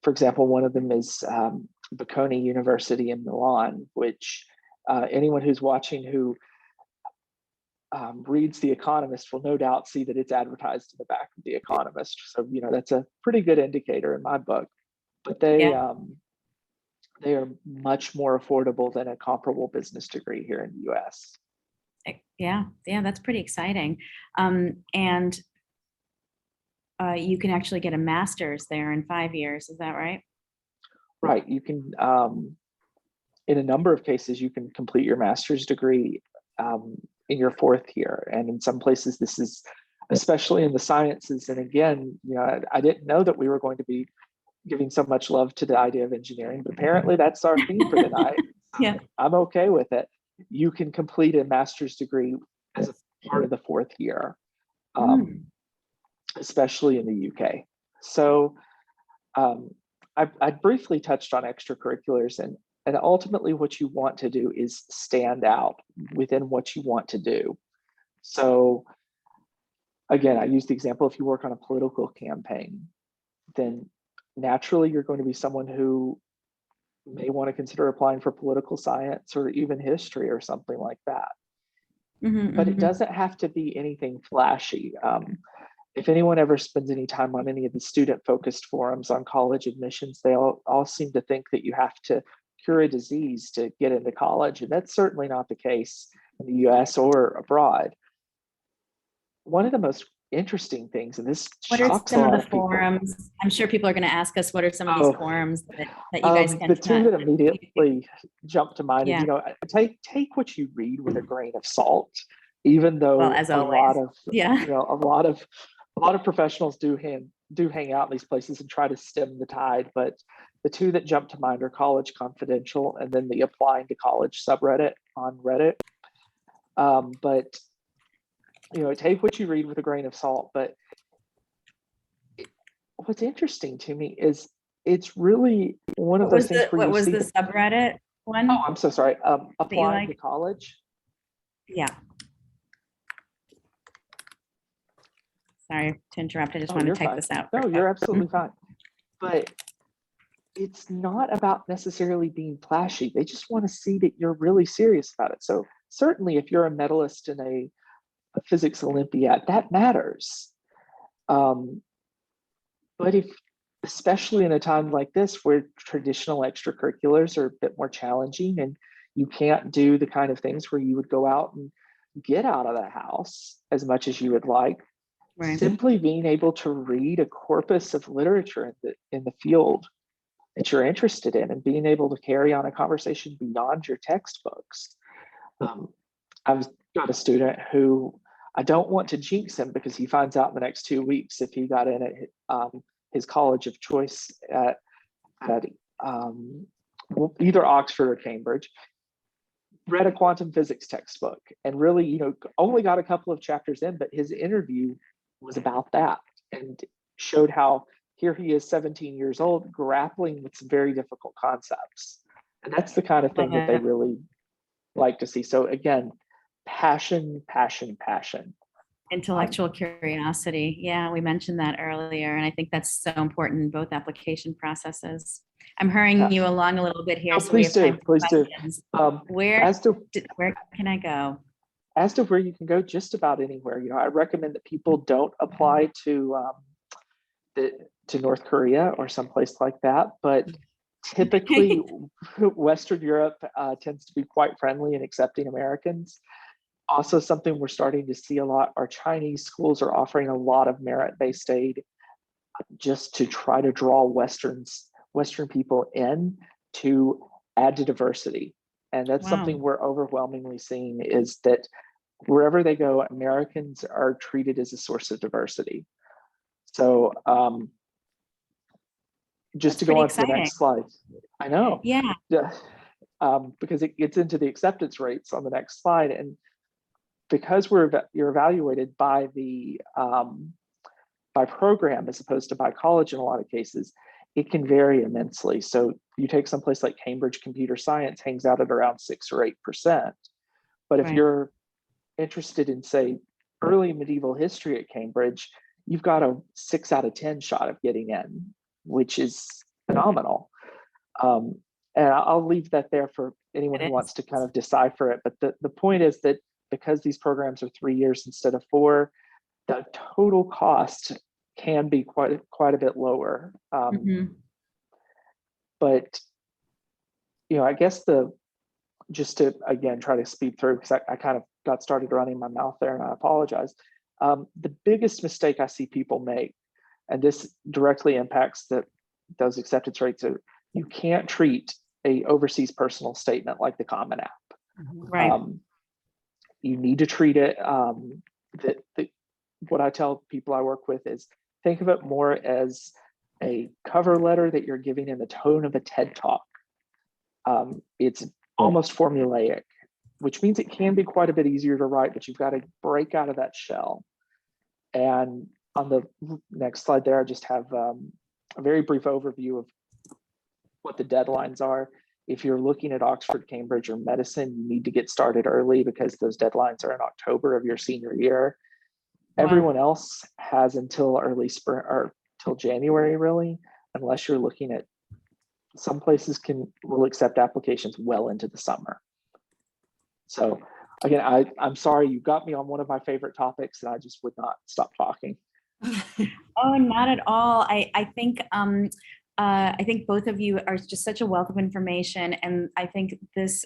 for example, one of them is Bocconi University in Milan, which anyone who's watching who reads The Economist will no doubt see that it's advertised in the back of The Economist. So, that's a pretty good indicator in my book. But they are much more affordable than a comparable business degree here in the US. Yeah, that's pretty exciting. And you can actually get a master's there in 5 years. Is that right? Right. You can, in a number of cases, you can complete your master's degree in your 4th year. And in some places, this is especially in the sciences. And again, I didn't know that we were going to be giving so much love to the idea of engineering, but apparently that's our theme for the night. Yeah. I'm okay with it. You can complete a master's degree as a part of the 4th year, especially in the UK. So I briefly touched on extracurriculars, and ultimately what you want to do is stand out within what you want to do. So again, I use the example, if you work on a political campaign, then naturally you're going to be someone who may want to consider applying for political science or even history or something like that. But it doesn't have to be anything flashy. If anyone ever spends any time on any of the student-focused forums on college admissions, they all seem to think that you have to cure a disease to get into college, and that's certainly not the case in the US or abroad. One of the most interesting things, and this What are shocks a some of lot the of people. forums? I'm sure people are going to ask us, what are some of these forums that you guys can the two that immediately jump to mind, Yeah. take what you read with a grain of salt, even though Well, as a always. lot of Yeah. a lot of professionals do hang out in these places and try to stem the tide. But the two that jump to mind are College Confidential and then the Applying to College subreddit on Reddit. But take what you read with a grain of salt. But what's interesting to me is it's really one of those things where what you was see the subreddit one? Oh, I'm so sorry. Applying to college. Yeah. Sorry to interrupt. I just want to You're type fine. this out. No, you're absolutely fine. But it's not about necessarily being flashy. They just want to see that you're really serious about it. So certainly if you're a medalist in a physics Olympiad, that matters. But especially in a time like this where traditional extracurriculars are a bit more challenging and you can't do the kind of things where you would go out and get out of the house as much as you would like, Right. simply being able to read a corpus of literature in the field that you're interested in and being able to carry on a conversation beyond your textbooks. I've got a student who I don't want to jinx him because he finds out in the next 2 weeks if he got in at his college of choice at either Oxford or Cambridge, read a quantum physics textbook and really, only got a couple of chapters in, but his interview was about that and showed how here he is 17 years old grappling with some very difficult concepts. And that's the kind of thing that they really like to see. So again, passion, passion, passion. Intellectual curiosity. Yeah, we mentioned that earlier. And I think that's so important in both application processes. I'm hurrying you along a little bit here. Oh, so we have time for questions. Where can I go? As to where you can go, just about anywhere. I recommend that people don't apply to North Korea or someplace like that, but typically Western Europe tends to be quite friendly and accepting Americans. Also, something we're starting to see a lot are Chinese schools are offering a lot of merit-based aid just to try to draw Western people in to add to diversity. And that's something we're overwhelmingly seeing, is that wherever they go, Americans are treated as a source of diversity. So just to go on to the next slide. I know. Yeah. Because it gets into the acceptance rates on the next slide. And because you're evaluated by the by program as opposed to by college in a lot of cases, it can vary immensely. So you take someplace like Cambridge Computer Science, hangs out at around 6 or 8%. But if you're interested in, say, early medieval history at Cambridge, you've got a 6 out of 10 shot of getting in, which is phenomenal. And I'll leave that there for anyone who wants to kind of decipher it. But the point is that because these programs are 3 years instead of 4, the total cost can be quite a bit lower. But, I guess just to, again, try to speed through, because I kind of got started running my mouth there and I apologize. The biggest mistake I see people make, and this directly impacts those acceptance rates, are you can't treat a overseas personal statement like the Common App. Right. You need to treat it, what I tell people I work with is think of it more as a cover letter that you're giving in the tone of a TED Talk. It's almost formulaic, which means it can be quite a bit easier to write, but you've got to break out of that shell. And on the next slide there, I just have a very brief overview of what the deadlines are. If you're looking at Oxford, Cambridge, or medicine, you need to get started early because those deadlines are in October of your senior year. Wow. Everyone else has until early spring or till January, really, unless you're looking at some places will accept applications well into the summer. So again, I'm sorry, you got me on one of my favorite topics and I just would not stop talking. Oh, not at all. I think both of you are just such a wealth of information, and I think this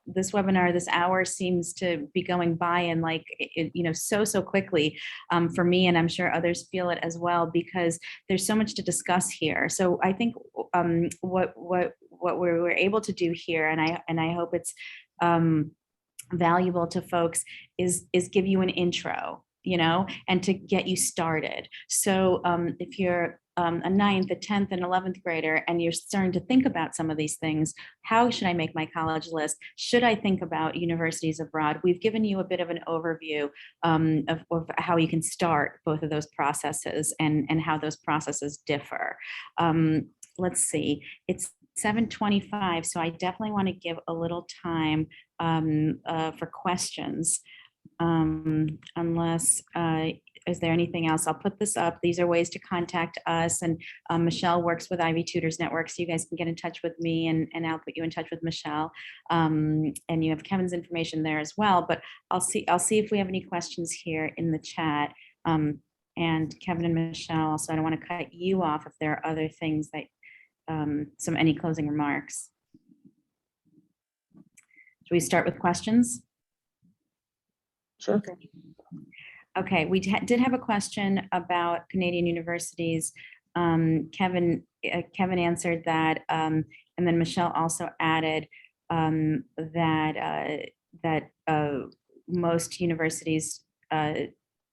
webinar, this hour, seems to be going by and so quickly for me, and I'm sure others feel it as well, because there's so much to discuss here. So I think what we were able to do here, and I hope it's valuable to folks, is give you an intro, and to get you started. So if you're a 9th, a 10th, and 11th grader, and you're starting to think about some of these things, how should I make my college list? Should I think about universities abroad? We've given you a bit of an overview of how you can start both of those processes and how those processes differ. Let's see, it's 7:25, so I definitely want to give a little time for questions. Unless, is there anything else? I'll put this up. These are ways to contact us, and Michelle works with Ivy Tutors Network, so you guys can get in touch with me, and I'll put you in touch with Michelle. And you have Kevin's information there as well, but I'll see if we have any questions here in the chat. And Kevin and Michelle, also, I don't want to cut you off if there are other things that, any closing remarks. Should we start with questions? Sure. Okay, we did have a question about Canadian universities. Kevin answered that, and then Michelle also added that most universities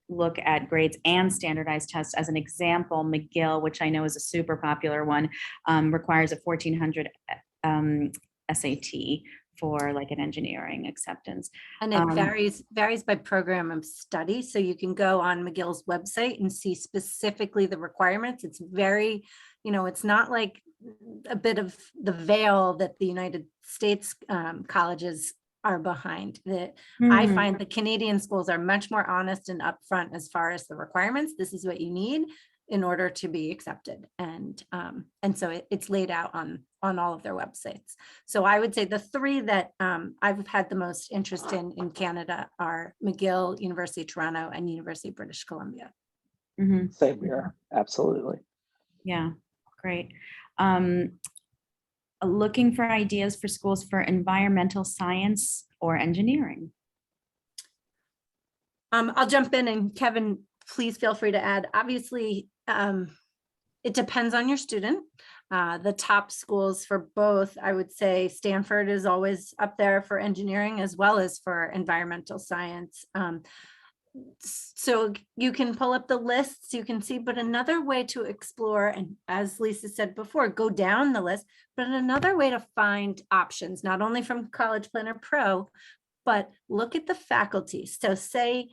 look at grades and standardized tests. As an example, McGill, which I know is a super popular one, requires a 1400 SAT for an engineering acceptance. And it varies by program of study. So you can go on McGill's website and see specifically the requirements. It's very, it's not like a bit of the veil that the United States colleges are behind. I find the Canadian schools are much more honest and upfront as far as the requirements. This is what you need in order to be accepted. And so it's laid out on all of their websites. So I would say the 3 that I've had the most interest in Canada are McGill, University of Toronto, and University of British Columbia. Same here, absolutely. Yeah, great. Looking for ideas for schools for environmental science or engineering. I'll jump in, and Kevin, please feel free to add. Obviously, it depends on your student. The top schools for both, I would say Stanford is always up there for engineering as well as for environmental science. So you can pull up the lists, you can see, but another way to explore, and as Lisa said before, go down the list, but another way to find options, not only from College Planner Pro, but look at the faculty. So say,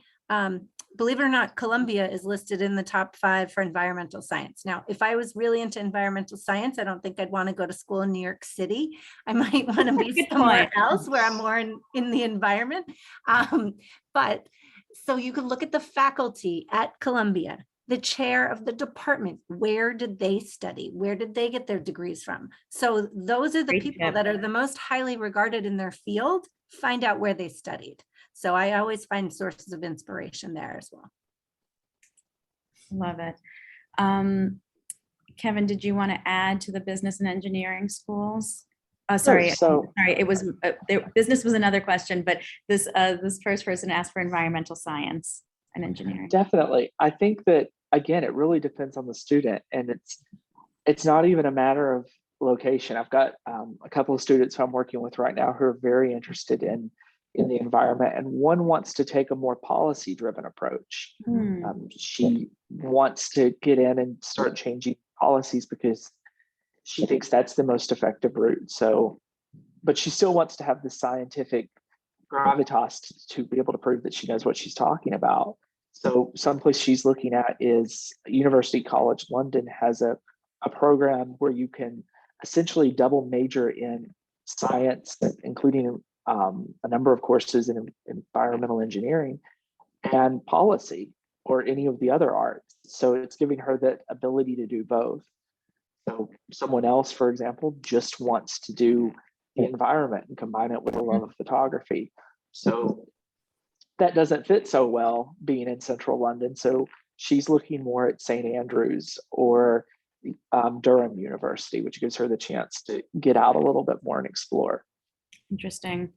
believe it or not, Columbia is listed in the top 5 for environmental science. Now, if I was really into environmental science, I don't think I'd want to go to school in New York City. I might want to be somewhere else where I'm more in the environment. But so you can look at the faculty at Columbia. the chair of the department, where did they study? Where did they get their degrees from? So those are the Great people tip. that are the most highly regarded in their field. Find out where they studied. So I always find sources of inspiration there as well. Love it. Kevin, did you want to add to the business and engineering schools? Sorry, So sorry. It was business was another question, but this first person asked for environmental science and engineering. definitely, I think that again, it really depends on the student, and it's not even a matter of location. I've got a couple of students who I'm working with right now who are very interested in the environment, and one wants to take a more policy driven approach. She wants to get in and start changing policies because she thinks that's the most effective route. So, but she still wants to have the scientific gravitas to be able to prove that she knows what she's talking about. So someplace she's looking at is University College London has a program where you can essentially double major in science, including a number of courses in environmental engineering and policy or any of the other arts. So it's giving her that ability to do both. So someone else, for example, just wants to do the environment and combine it with a love of photography. So that doesn't fit so well being in central London. So she's looking more at St. Andrews or Durham University, which gives her the chance to get out a little bit more and explore. Interesting.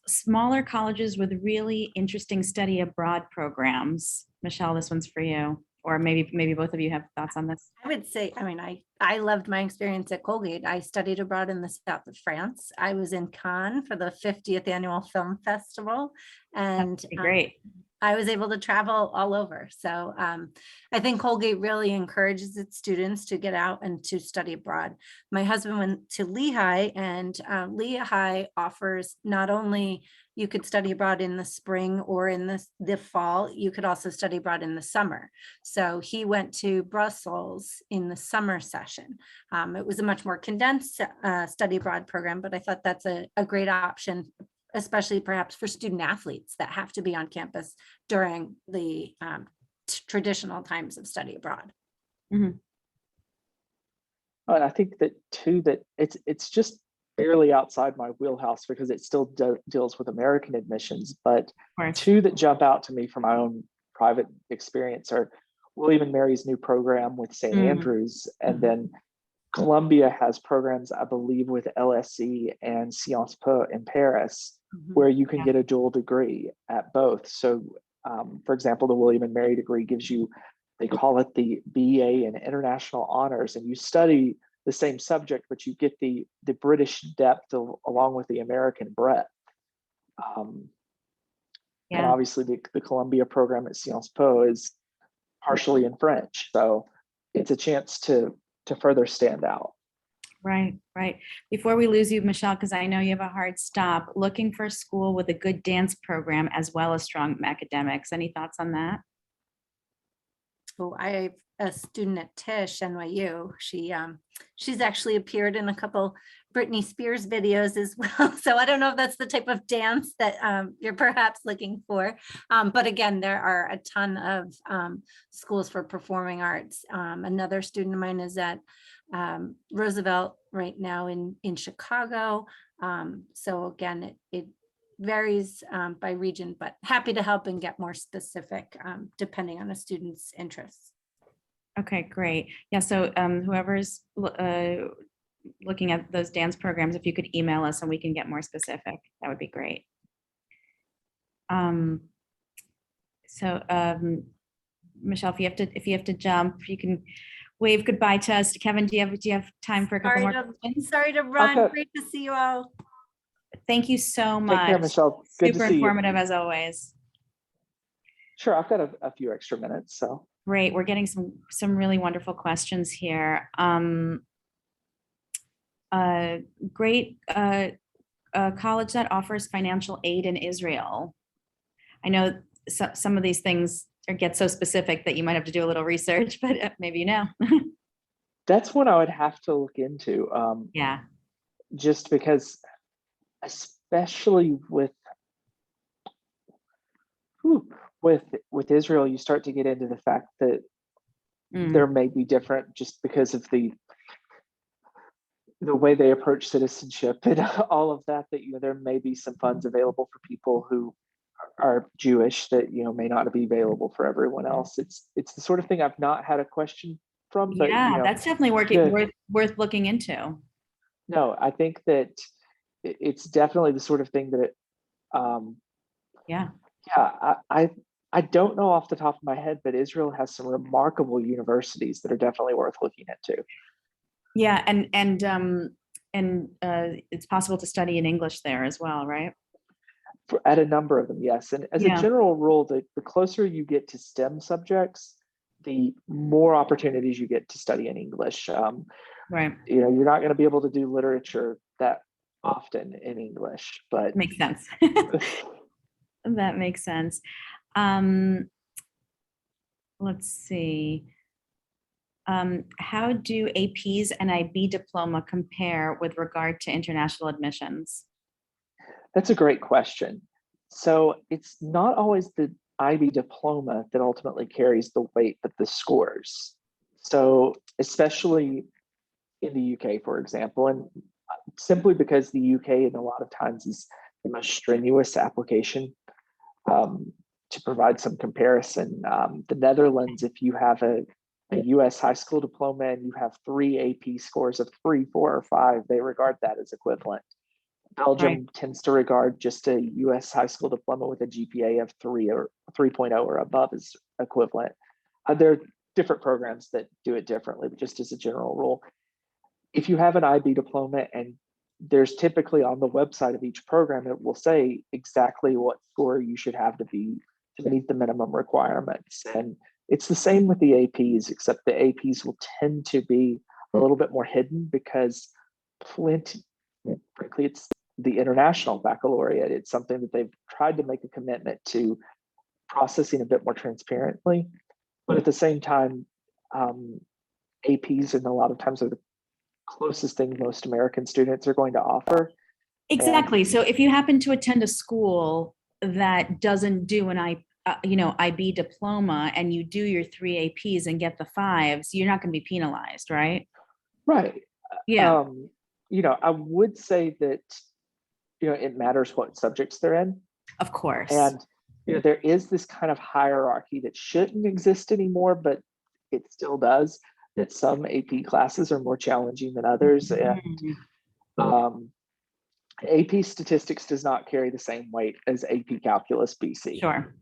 Smaller colleges with really interesting study abroad programs. Michelle, this one's for you. Or maybe both of you have thoughts on this. I would say, I mean, I loved my experience at Colgate. I studied abroad in the south of France. I was in Cannes for the 50th annual film festival, and Great. I was able to travel all over. So I think Colgate really encourages its students to get out and to study abroad. My husband went to Lehigh, and Lehigh offers not only you could study abroad in the spring or in the fall, you could also study abroad in the summer. So he went to Brussels in the summer session. It was a much more condensed study abroad program, but I thought that's a great option, especially perhaps for student athletes that have to be on campus during the traditional times of study abroad. Mm-hmm. And I think that too, that it's just barely outside my wheelhouse because it still deals with American admissions, but two that jump out to me from my own private experience are William and Mary's new program with St. Andrews, and then Columbia has programs, I believe, with LSE and Sciences Po in Paris, where you can get a dual degree at both. So, for example, the William and Mary degree gives you, they call it the BA in International Honors, and you study the same subject, but you get the British depth along with the American breadth. And obviously the Columbia program at Sciences Po is partially in French. So it's a chance to further stand out. Right. Before we lose you, Michelle, because I know you have a hard stop, looking for a school with a good dance program as well as strong academics. Any thoughts on that? Oh, I have a student at Tisch, NYU. She's actually appeared in a couple Britney Spears videos as well. So I don't know if that's the type of dance that you're perhaps looking for. But again, there are a ton of schools for performing arts. Another student of mine is at Roosevelt right now in Chicago. So again, it varies by region, but happy to help and get more specific depending on a student's interests. Okay, great. Yeah, so whoever's looking at those dance programs, if you could email us and we can get more specific, that would be great. Michelle, if you have to jump, you can wave goodbye to us. Kevin, do you have time for a couple more questions? Sorry to run. Okay. Great to see you all. Thank you so much. Take care, Michelle. Good Super to see informative you. as always. Sure, I've got a few extra minutes. So great. We're getting some really wonderful questions here. Great college that offers financial aid in Israel. I know some of these things get so specific that you might have to do a little research, but maybe you know. that's what I would have to look into. Yeah. Just because, especially with with Israel, you start to get into the fact that there may be different just because of the way they approach citizenship and all of that, that, there may be some funds available for people who are Jewish that, may not be available for everyone else. It's the sort of thing I've not had a question from, but Yeah, that's definitely worth looking into. no, I think that it's definitely the sort of thing that Yeah. I don't know off the top of my head, but Israel has some remarkable universities that are definitely worth looking into. Yeah, and it's possible to study in English there as well, right? At a number of them, yes. And as a general rule, the closer you get to STEM subjects, the more opportunities you get to study in English. Right. You're not going to be able to do literature that often in English, but Makes sense. That makes sense. Let's see. How do APs and IB diploma compare with regard to international admissions? that's a great question. So it's not always the IB diploma that ultimately carries the weight, but the scores. So especially in the UK, for example, and simply because the UK in a lot of times is the most strenuous application. To provide some comparison, the Netherlands, if you have a US high school diploma and you have 3 AP scores of 3, 4, or 5, they regard that as equivalent. Belgium tends to regard just a US high school diploma with a GPA of 3 or 3.0 or above as equivalent. There are different programs that do it differently, but just as a general rule, if you have an IB diploma, and there's typically on the website of each program, it will say exactly what score you should have to meet the minimum requirements. And it's the same with the APs, except the APs will tend to be a little bit more hidden because frankly, it's the international baccalaureate. It's something that they've tried to make a commitment to processing a bit more transparently. But at the same time, APs and a lot of times are the closest thing most American students are going to offer. Exactly. So if you happen to attend a school that doesn't do an IB diploma and you do your 3 APs and get the 5s, you're not going to be penalized, right? Right. Yeah. I would say that, it matters what subjects they're in. Of course. And, there is this kind of hierarchy that shouldn't exist anymore, but it still does, that some AP classes are more challenging than others. And AP statistics does not carry the same weight as AP calculus BC. Sure.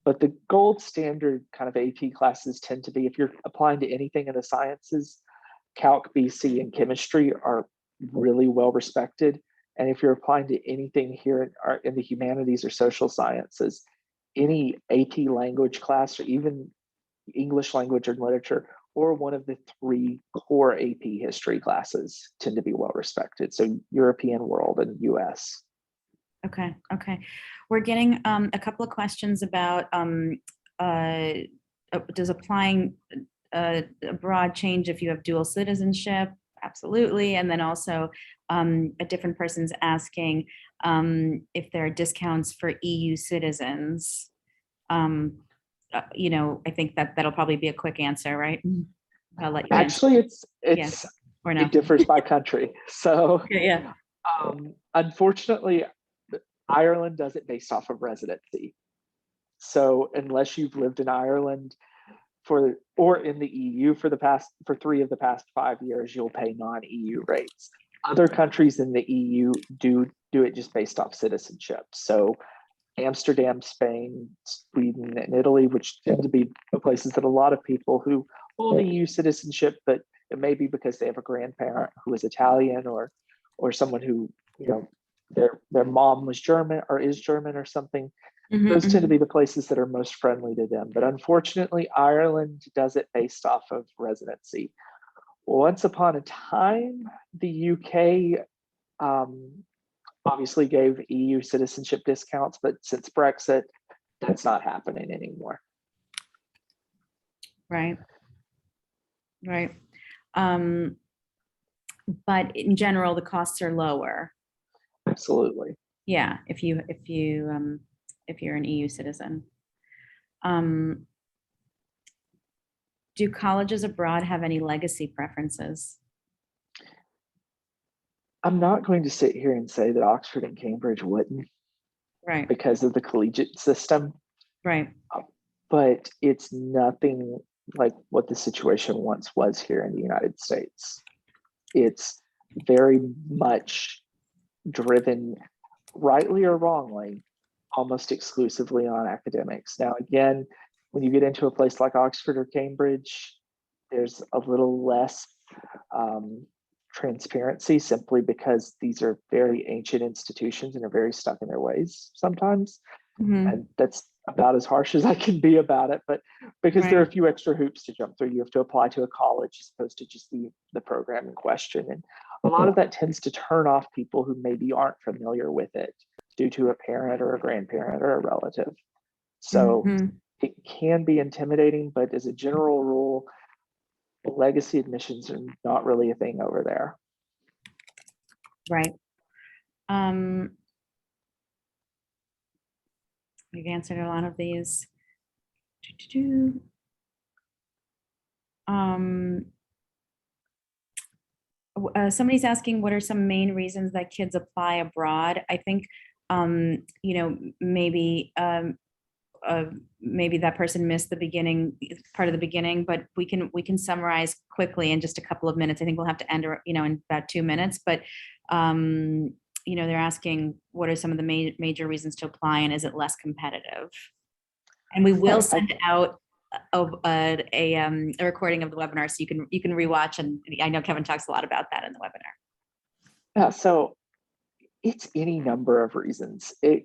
But the gold standard kind of AP classes tend to be, if you're applying to anything in the sciences, Calc BC and chemistry are really well respected. And if you're applying to anything here in the humanities or social sciences, any AP language class or even English language and literature, or one of the 3 core AP history classes tend to be well respected. So European, world, and US. Okay. We're getting a couple of questions about does applying abroad change if you have dual citizenship? Absolutely. And then also a different person's asking if there are discounts for EU citizens. I think that'll probably be a quick answer, right? I'll let you Actually, answer. Or no. It differs by country. So Yeah. Unfortunately, Ireland does it based off of residency. So unless you've lived in Ireland or in the EU for 3 of the past 5 years, you'll pay non-EU rates. Other countries in the EU do it just based off citizenship. So Amsterdam, Spain, Sweden, and Italy, which tend to be the places that a lot of people who hold EU citizenship, but it may be because they have a grandparent who is Italian or someone who, their mom was German or is German or something. Those tend to be the places that are most friendly to them. But unfortunately, Ireland does it based off of residency. Once upon a time, the UK obviously gave EU citizenship discounts, but since Brexit, that's not happening anymore. Right. But in general, the costs are lower. Absolutely. Yeah, if if you're an EU citizen. Do colleges abroad have any legacy preferences? I'm not going to sit here and say that Oxford and Cambridge wouldn't Right, because of the collegiate system, right, but it's nothing like what the situation once was here in the United States. It's very much driven, rightly or wrongly, almost exclusively on academics. Now, again, when you get into a place like Oxford or Cambridge, there's a little less transparency simply because these are very ancient institutions and are very stuck in their ways sometimes. Mhm, And that's about as harsh as I can be about it. But because there are a right, few extra hoops to jump through, you have to apply to a college as opposed to just the program in question. And a lot of that tends to turn off people who maybe aren't familiar with it due to a parent or a grandparent or a relative. So mhm, it can be intimidating, but as a general rule, legacy admissions are not really a thing over there. right. We've answered a lot of these. Doo-doo-doo. Somebody's asking, what are some main reasons that kids apply abroad? I think, you know, maybe that person missed the beginning, part of the beginning, but we can summarize quickly in just a couple of minutes. I think we'll have to end, you know, in about 2 minutes, but, you know, they're asking, what are some of the major reasons to apply, and is it less competitive? And we will send out a recording of the webinar, so you can rewatch, and I know Kevin talks a lot about that in the webinar. Yeah, so it's any number of reasons. I've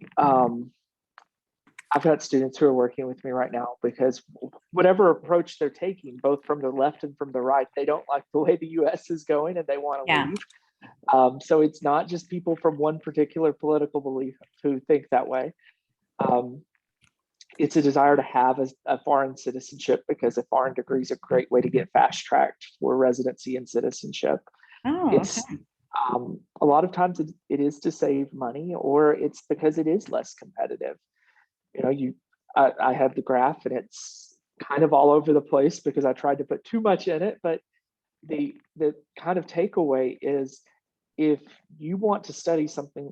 got students who are working with me right now because whatever approach they're taking, both from the left and from the right, they don't like the way the US is going and they want to Yeah. leave. So it's not just people from one particular political belief who think that way. It's a desire to have a foreign citizenship because a foreign degree is a great way to get fast tracked for residency and citizenship. Oh, It's okay. a lot of times it is to save money, or it's because it is less competitive. You know, I have the graph and it's kind of all over the place because I tried to put too much in it, but the kind of takeaway is if you want to study something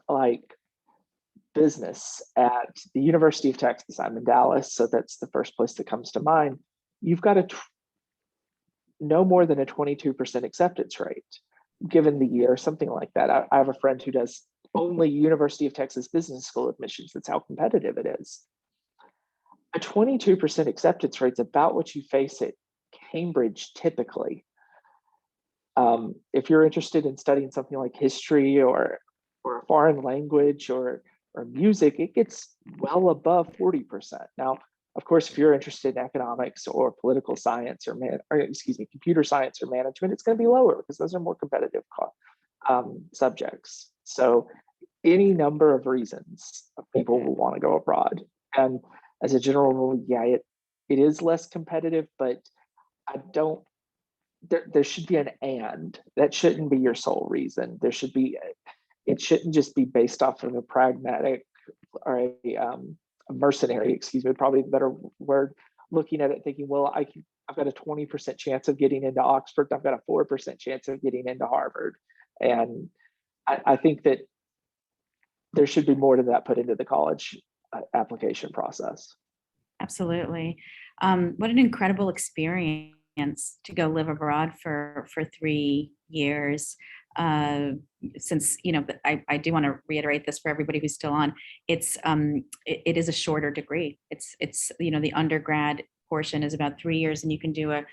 like business at the University of Texas, I'm in Dallas, so that's the first place that comes to mind, you've got no more than a 22% acceptance rate given the year, something like that. I have a friend who does only University of Texas Business School admissions. That's how competitive it is. A 22% acceptance rate is about what you face at Cambridge typically. If you're interested in studying something like history or a foreign language or music, it gets well above 40%. Now, of course, if you're interested in economics or political science or computer science or management, it's going to be lower because those are more competitive subjects. So any number of reasons people will want to go abroad. And as a general rule, yeah, it is less competitive, but there should be an and. That shouldn't be your sole reason. It shouldn't just be based off of a pragmatic or a mercenary, probably a better word, looking at it thinking, well, I've got a 20% chance of getting into Oxford. I've got a 4% chance of getting into Harvard. And I think that there should be more to that put into the college application process. Absolutely. What an incredible experience to go live abroad for 3 years. Since, you know, but I do want to reiterate this for everybody who's still on. It is a shorter degree. It's you know, the undergrad portion is about 3 years, and you can do an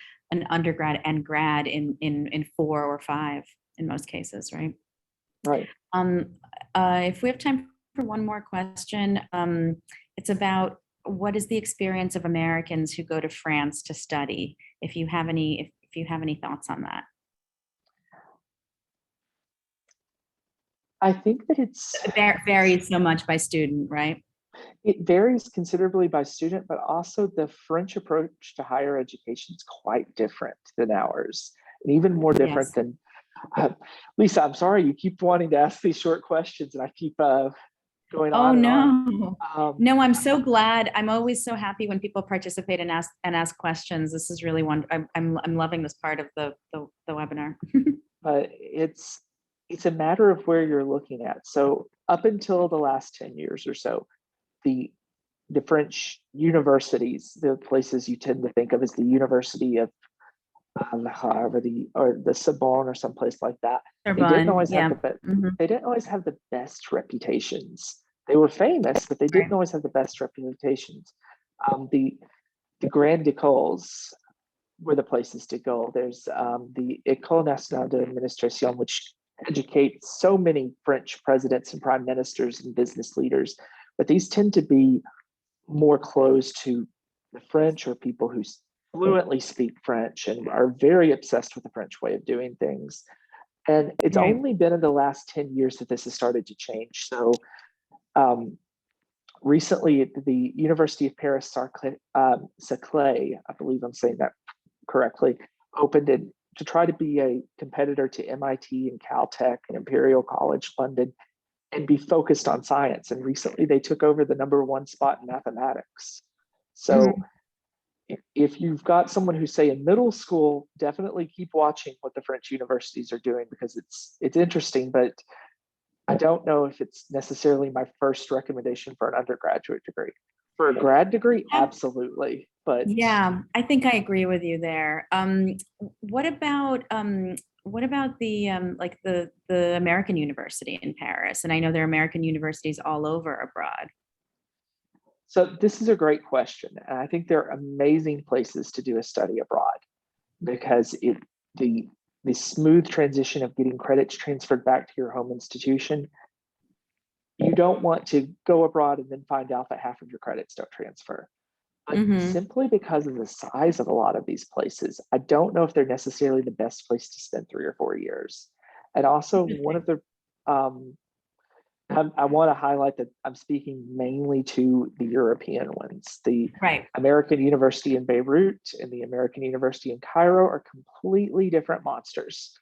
undergrad and grad in 4 or 5 in most cases, right? Right. If we have time for one more question, it's about what is the experience of Americans who go to France to study? If you have any thoughts on that. I think that it varies so much by student, right? It varies considerably by student, but also the French approach to higher education is quite different than ours, and even more different than Lisa. I'm sorry you keep wanting to ask these short questions, and I keep going Oh, on and on. no. Um, No, I'm so glad. I'm always so happy when people participate and ask questions. This is really I'm loving this part of the webinar. but it's a matter of where you're looking at. So up until the last 10 years or so, the French universities, the places you tend to think of as the University of Le Havre, or the Sorbonne or someplace like that, they didn't Sorbonne, always have yeah. Mhm. they didn't always have the best reputations. They were famous, but they didn't Right. always have the best reputations. The Grand Écoles were the places to go. There's the École Nationale d'Administration, which educates so many French presidents and prime ministers and business leaders, but these tend to be more closed to the French, or people who fluently speak French and are very obsessed with the French way of doing things. And it's Right. only been in the last 10 years that this has started to change. So recently, the University of Paris Saclay, I believe I'm saying that correctly, opened it to try to be a competitor to MIT and Caltech and Imperial College London, and be focused on science. And recently they took over the #1 spot in mathematics. So if you've got someone who's, say, in middle school, definitely keep watching what the French universities are doing, because it's interesting, but I don't know if it's necessarily my first recommendation for an undergraduate degree. For a grad degree, absolutely. But Yeah, I think I agree with you there. What about the like the American University in Paris? And I know there are American universities all over abroad. so this is a great question. And I think they're amazing places to do a study abroad, because the smooth transition of getting credits transferred back to your home institution, you don't want to go abroad and then find out that half of your credits don't transfer. But simply because of the size of a lot of these places, I don't know if they're necessarily the best place to spend 3 or 4 years. And also, one of the I want to highlight that I'm speaking mainly to the European ones. The Right. American University in Beirut and the American University in Cairo are completely different monsters.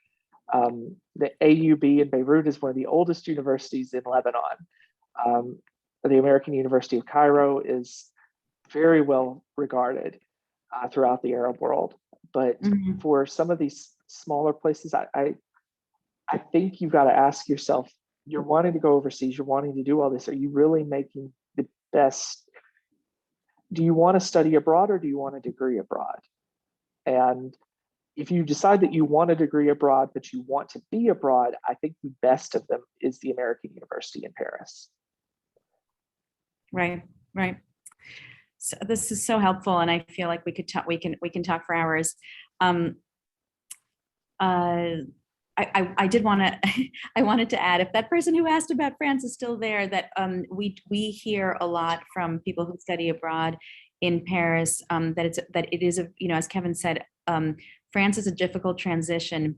The AUB in Beirut is one of the oldest universities in Lebanon. The American University of Cairo is very well regarded throughout the Arab world. But for some of these smaller places, I think you've got to ask yourself, you're wanting to go overseas, you're wanting to do all this, are you really making the best? Do you want to study abroad, or do you want a degree abroad? And if you decide that you want a degree abroad, but you want to be abroad, I think the best of them is the American University in Paris. Right, right. So this is so helpful, and I feel like we could talk. We can talk for hours. I did want to. I wanted to add, if that person who asked about France is still there, that we hear a lot from people who study abroad in Paris, that it is a, as Kevin said, France is a difficult transition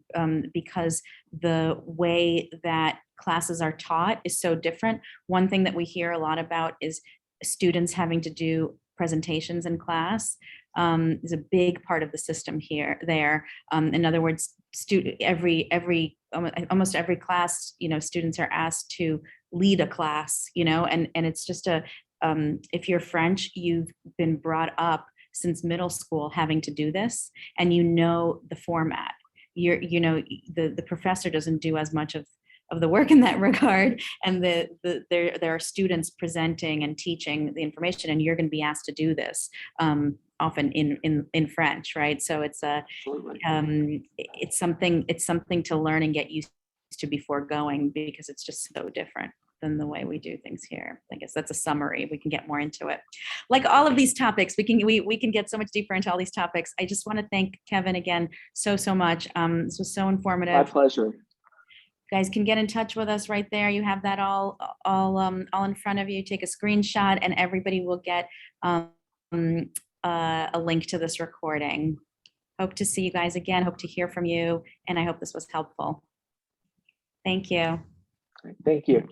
because the way that classes are taught is so different. One thing that we hear a lot about is students having to do presentations in class. Is a big part of the system there. In other words, almost every class, students are asked to lead a class, and it's just if you're French, you've been brought up since middle school having to do this, and the format. The professor doesn't do as much of the work in that regard, and there are students presenting and teaching the information, and you're going to be asked to do this often in French, right? So it's something to learn and get used to before going, because it's just so different than the way we do things here. I guess that's a summary. We can get more into it. Like all of these topics, we can get so much deeper into all these topics. I just want to thank Kevin again so much. This was so informative. My pleasure. You guys can get in touch with us right there. You have that all in front of you. Take a screenshot, and everybody will get a link to this recording. Hope to see you guys again. Hope to hear from you, and I hope this was helpful. Thank you. Thank you.